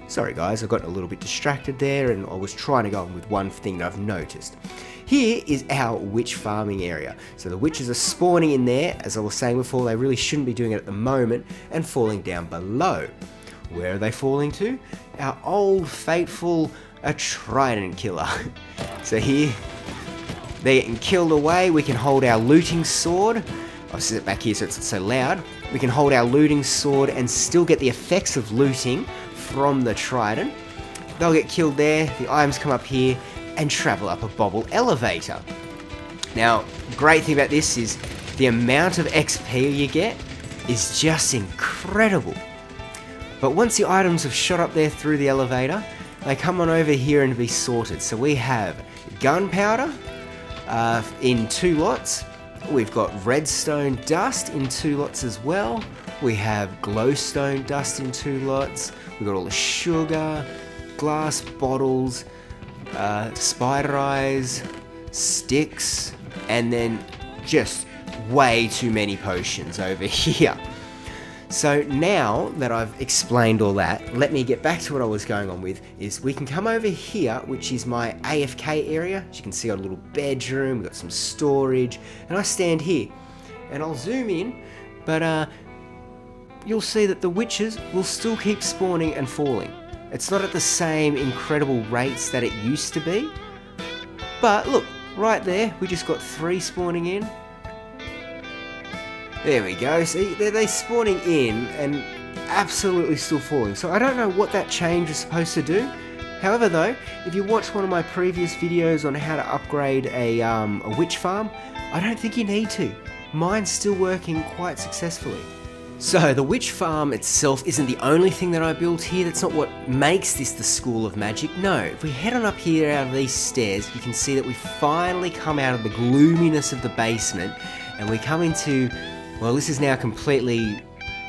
Sorry guys, I got a little bit distracted there, and I was trying to go on with one thing that I've noticed. Here is our witch farming area. So the witches are spawning in there. As I was saying before, they really shouldn't be doing it at the moment, and falling down below. Where are they falling to? Our old faithful trident killer. So here, they're getting killed away. We can hold our looting sword. I'll sit back here so it's not so loud. We can hold our looting sword and still get the effects of looting from the trident. They'll get killed there. The items come up here and travel up a bobble elevator. Now, great thing about this is the amount of XP you get is just incredible. But once the items have shot up there through the elevator, they come on over here and be sorted. So we have gunpowder in 2 lots. We've got redstone dust in 2 lots as well. We have glowstone dust in 2 lots. We've got all the sugar, glass bottles, spider eyes, sticks, and then just way too many potions over here. So now that I've explained all that, let me get back to what I was going on with, is we can come over here, which is my AFK area. As you can see, I've got a little bedroom, we've got some storage, and I stand here. And I'll zoom in, but you'll see that the witches will still keep spawning and falling. It's not at the same incredible rates that it used to be. But look, right there, we just got 3 spawning in. There we go, see, they're spawning in and absolutely still falling. So I don't know what that change is supposed to do. However though, if you watch one of my previous videos on how to upgrade a witch farm, I don't think you need to. Mine's still working quite successfully. So the witch farm itself isn't the only thing that I built here. That's not what makes this the School of Magic. No, if we head on up here out of these stairs, you can see that we finally come out of the gloominess of the basement and we come into, well, this is now completely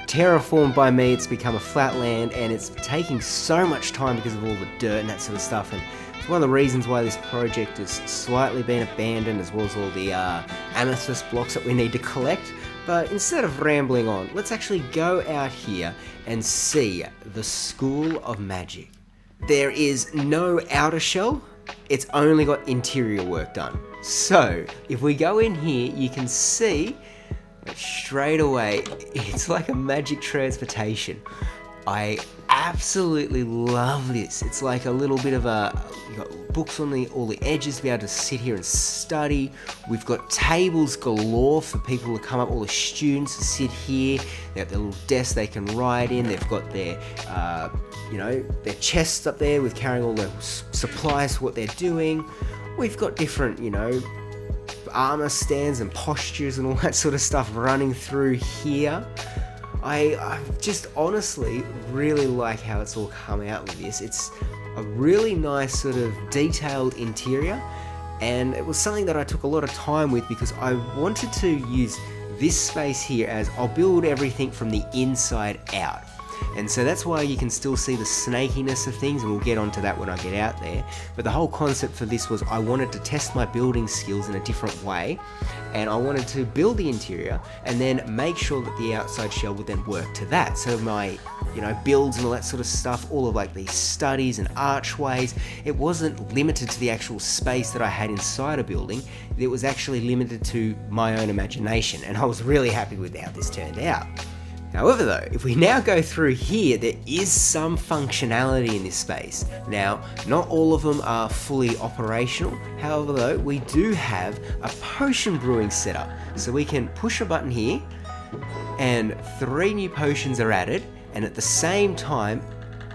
terraformed by me. It's become a flat land and it's taking so much time because of all the dirt and that sort of stuff. And it's one of the reasons why this project has slightly been abandoned, as well as all the amethyst blocks that we need to collect. But instead of rambling on, let's actually go out here and see the School of Magic. There is no outer shell, it's only got interior work done. So, if we go in here, you can see that straight away, it's like a magic transportation. I absolutely love this. It's like a little bit of you've got books on all the edges to be able to sit here and study. We've got tables galore for people to come up, all the students to sit here. They have their little desks they can write in. They've got their, their chests up there with carrying all their supplies for what they're doing. We've got different, armor stands and postures and all that sort of stuff running through here. I just honestly really like how it's all come out with this. It's a really nice sort of detailed interior, and it was something that I took a lot of time with because I wanted to use this space here as I'll build everything from the inside out. And so that's why you can still see the snakiness of things, and we'll get onto that when I get out there. But the whole concept for this was I wanted to test my building skills in a different way, and I wanted to build the interior and then make sure that the outside shell would then work to that. So my, builds and all that sort of stuff, all of like these studies and archways, it wasn't limited to the actual space that I had inside a building. It was actually limited to my own imagination, and I was really happy with how this turned out. However though, if we now go through here, there is some functionality in this space. Now, not all of them are fully operational. However though, we do have a potion brewing setup. So we can push a button here and 3 new potions are added, and at the same time,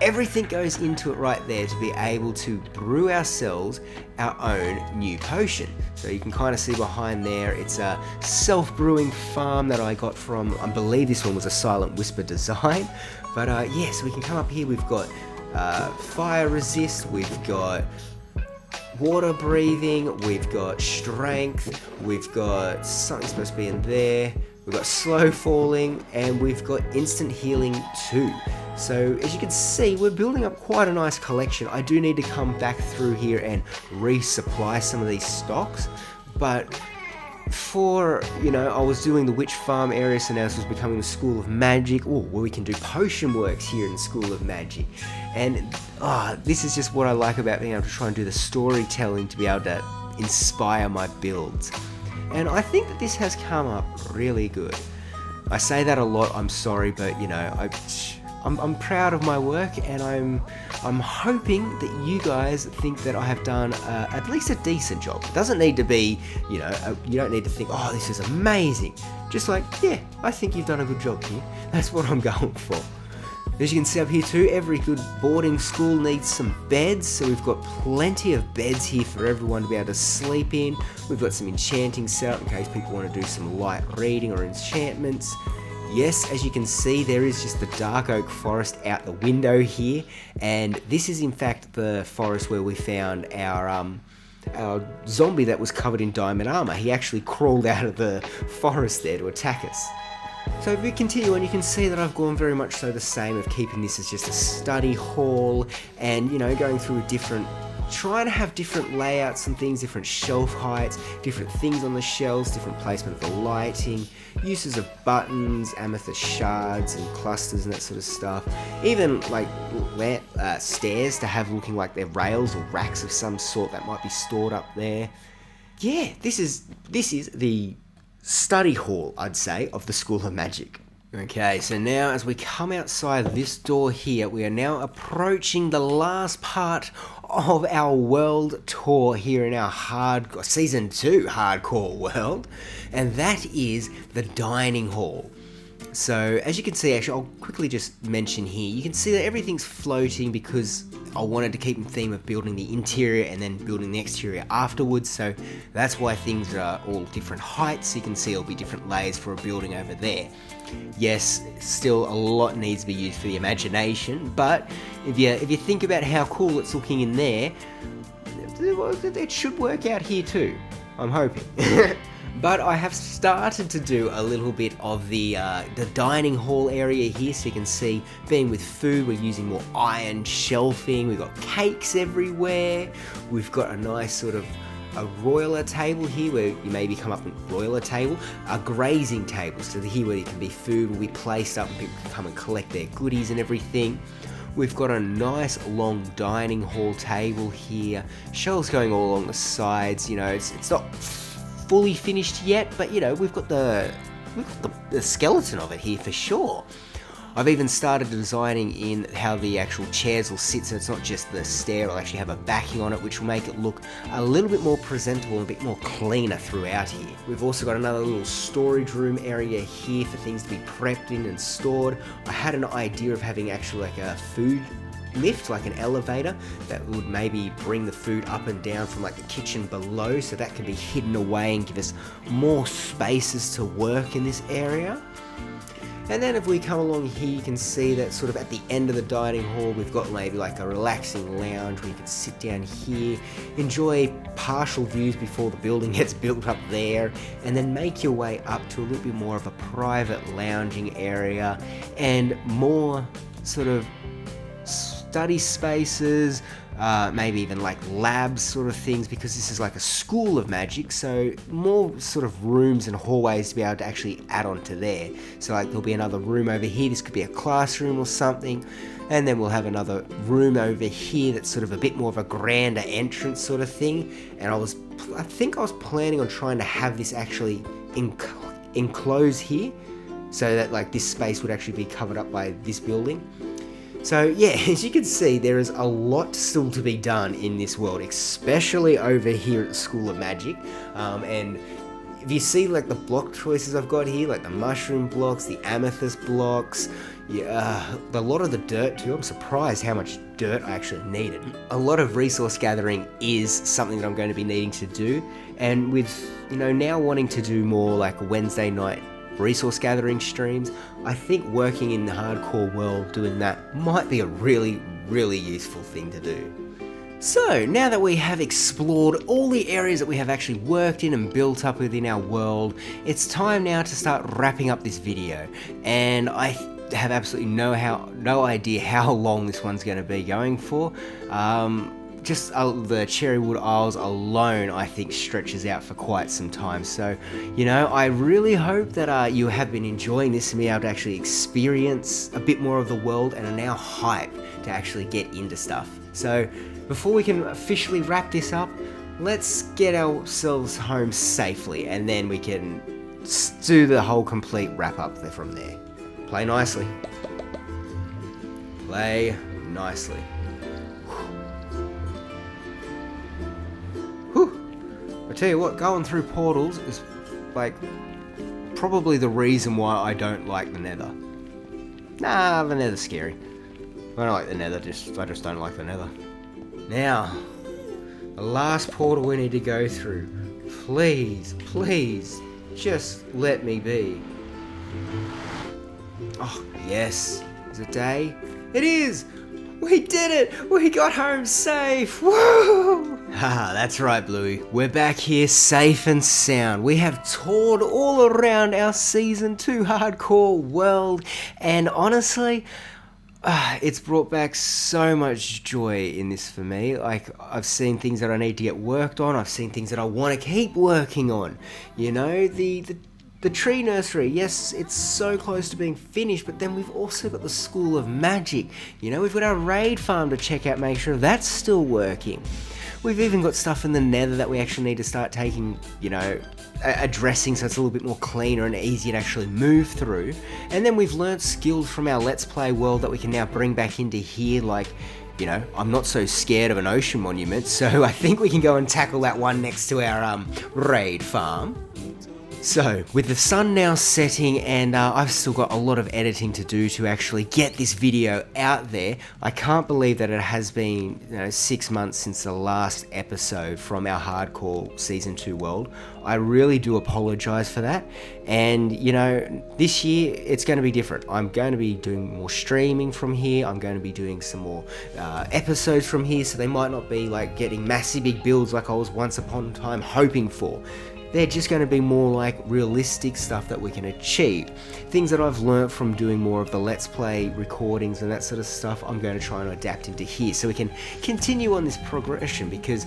everything goes into it right there to be able to brew ourselves our own new potion. So you can kind of see behind there, it's a self-brewing farm that I got from, I believe this one was a Silent Whisper design. But so we can come up here, we've got fire resist, we've got water breathing, we've got strength, we've got something supposed to be in there, we've got slow falling, and we've got instant healing too. So as you can see, we're building up quite a nice collection. I do need to come back through here and resupply some of these stocks, but for, I was doing the witch farm area, so now this was becoming the School of Magic, where we can do potion works here in the School of Magic. And this is just what I like about being able to try and do the storytelling to be able to inspire my builds. And I think that this has come up really good. I say that a lot, I'm sorry, but I'm proud of my work, and I'm hoping that you guys think that I have done at least a decent job. It doesn't need to be, you don't need to think, oh, this is amazing. Just like, yeah, I think you've done a good job here. That's what I'm going for. As you can see up here too, every good boarding school needs some beds, so we've got plenty of beds here for everyone to be able to sleep in. We've got some enchanting set up in case people want to do some light reading or enchantments. Yes, as you can see, there is just the dark oak forest out the window here, and this is in fact the forest where we found our zombie that was covered in diamond armor. He actually crawled out of the forest there to attack us. So if we continue on, you can see that I've gone very much so the same of keeping this as just a study hall, and going through trying to have different layouts and things, different shelf heights, different things on the shelves, different placement of the lighting, uses of buttons, amethyst shards and clusters and that sort of stuff. Even like stairs to have looking like they're rails or racks of some sort that might be stored up there. Yeah, this is the study hall, I'd say, of the School of Magic. Okay, so now as we come outside this door here, we are now approaching the last part of our world tour here in our Season 2 hardcore world, and that is the dining hall. So as you can see, actually, I'll quickly just mention here, you can see that everything's floating because I wanted to keep the theme of building the interior and then building the exterior afterwards. So that's why things are all different heights. You can see there'll be different layers for a building over there. Yes, still a lot needs to be used for the imagination, but if you think about how cool it's looking in there, it should work out here too. I'm hoping. But I have started to do a little bit of the dining hall area here, so you can see, being with food, we're using more iron shelving, we've got cakes everywhere, we've got a nice sort of a roiler table here where you maybe come up with roiler table, a grazing table, so here where you can be food will be placed up and people can come and collect their goodies and everything. We've got a nice long dining hall table here, shelves going all along the sides, you know, it's not fully finished yet, but you know, we've got the skeleton of it here for sure. I've even started designing in how the actual chairs will sit, so it's not just the stair, it'll actually have a backing on it, which will make it look a little bit more presentable and a bit more cleaner throughout here. We've also got another little storage room area here for things to be prepped in and stored. I had an idea of having actually like a food lift, like an elevator that would maybe bring the food up and down from like the kitchen below, so that can be hidden away and give us more spaces to work in this area. And then if we come along here, you can see that sort of at the end of the dining hall, we've got maybe like a relaxing lounge where you can sit down here, enjoy partial views before the building gets built up there, and then make your way up to a little bit more of a private lounging area and more sort of study spaces, maybe even like labs sort of things, because this is like a school of magic, so more sort of rooms and hallways to be able to actually add on to there. So like there'll be another room over here, this could be a classroom or something, and then we'll have another room over here that's sort of a bit more of a grander entrance sort of thing. And I think I was planning on trying to have this actually enclose here, so that like this space would actually be covered up by this building. So yeah, as you can see, there is a lot still to be done in this world, especially over here at the School of Magic. And if you see like the block choices I've got here, like the mushroom blocks, the amethyst blocks, yeah, a lot of the dirt too. I'm surprised how much dirt I actually needed. A lot of resource gathering is something that I'm going to be needing to do, and with, you know, now wanting to do more like Wednesday night resource gathering streams, I think working in the hardcore world doing that might be a really, really useful thing to do. So now that we have explored all the areas that we have actually worked in and built up within our world, it's time now to start wrapping up this video, and I have absolutely no idea how long this one's going to be going for. Just the Cherrywood Isles alone, I think, stretches out for quite some time. So, you know, I really hope that you have been enjoying this and be able to actually experience a bit more of the world and are now hyped to actually get into stuff. So, before we can officially wrap this up, let's get ourselves home safely, and then we can do the whole complete wrap up from there. Play nicely. Play nicely. I tell you what, going through portals is like probably the reason why I don't like the Nether. Nah, the Nether's scary. I don't like the Nether, I just don't like the Nether. Now, the last portal we need to go through. Please, please, just let me be. Oh, yes. Is it day? It is! We did it! We got home safe! Woo! Haha, that's right, Bluey. We're back here safe and sound. We have toured all around our Season 2 hardcore world, and honestly, it's brought back so much joy in this for me. Like, I've seen things that I need to get worked on, I've seen things that I want to keep working on. You know, the tree nursery, yes, it's so close to being finished, but then we've also got the School of Magic. You know, we've got our raid farm to check out, make sure that's still working. We've even got stuff in the Nether that we actually need to start taking, you know, addressing so it's a little bit more cleaner and easier to actually move through. And then we've learnt skills from our Let's Play world that we can now bring back into here, like, you know, I'm not so scared of an ocean monument, so I think we can go and tackle that one next to our raid farm. So, with the sun now setting and I've still got a lot of editing to do to actually get this video out there, I can't believe that it has been 6 months since the last episode from our Hardcore Season 2 world. I really do apologise for that, and this year it's going to be different. I'm going to be doing more streaming from here, I'm going to be doing some more episodes from here, so they might not be like getting massive big builds like I was once upon a time hoping for. They're just going to be more like realistic stuff that we can achieve. Things that I've learnt from doing more of the Let's Play recordings and that sort of stuff, I'm going to try and adapt into here so we can continue on this progression, because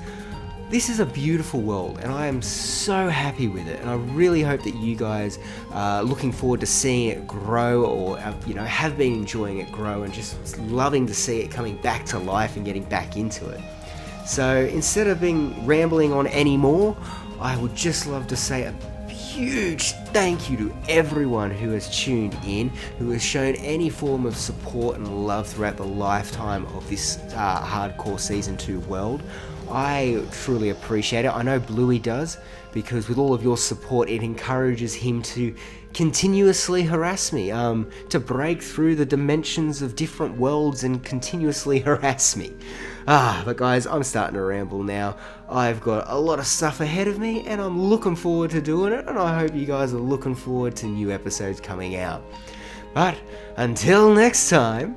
this is a beautiful world and I am so happy with it, and I really hope that you guys are looking forward to seeing it grow, or have been enjoying it grow and just loving to see it coming back to life and getting back into it. So instead of being rambling on anymore, I would just love to say a huge thank you to everyone who has tuned in, who has shown any form of support and love throughout the lifetime of this Hardcore Season 2 world. I truly appreciate it. I know Bluey does, because with all of your support it encourages him to continuously harass me, to break through the dimensions of different worlds and continuously harass me. But guys, I'm starting to ramble now. I've got a lot of stuff ahead of me and I'm looking forward to doing it, and I hope you guys are looking forward to new episodes coming out. But until next time,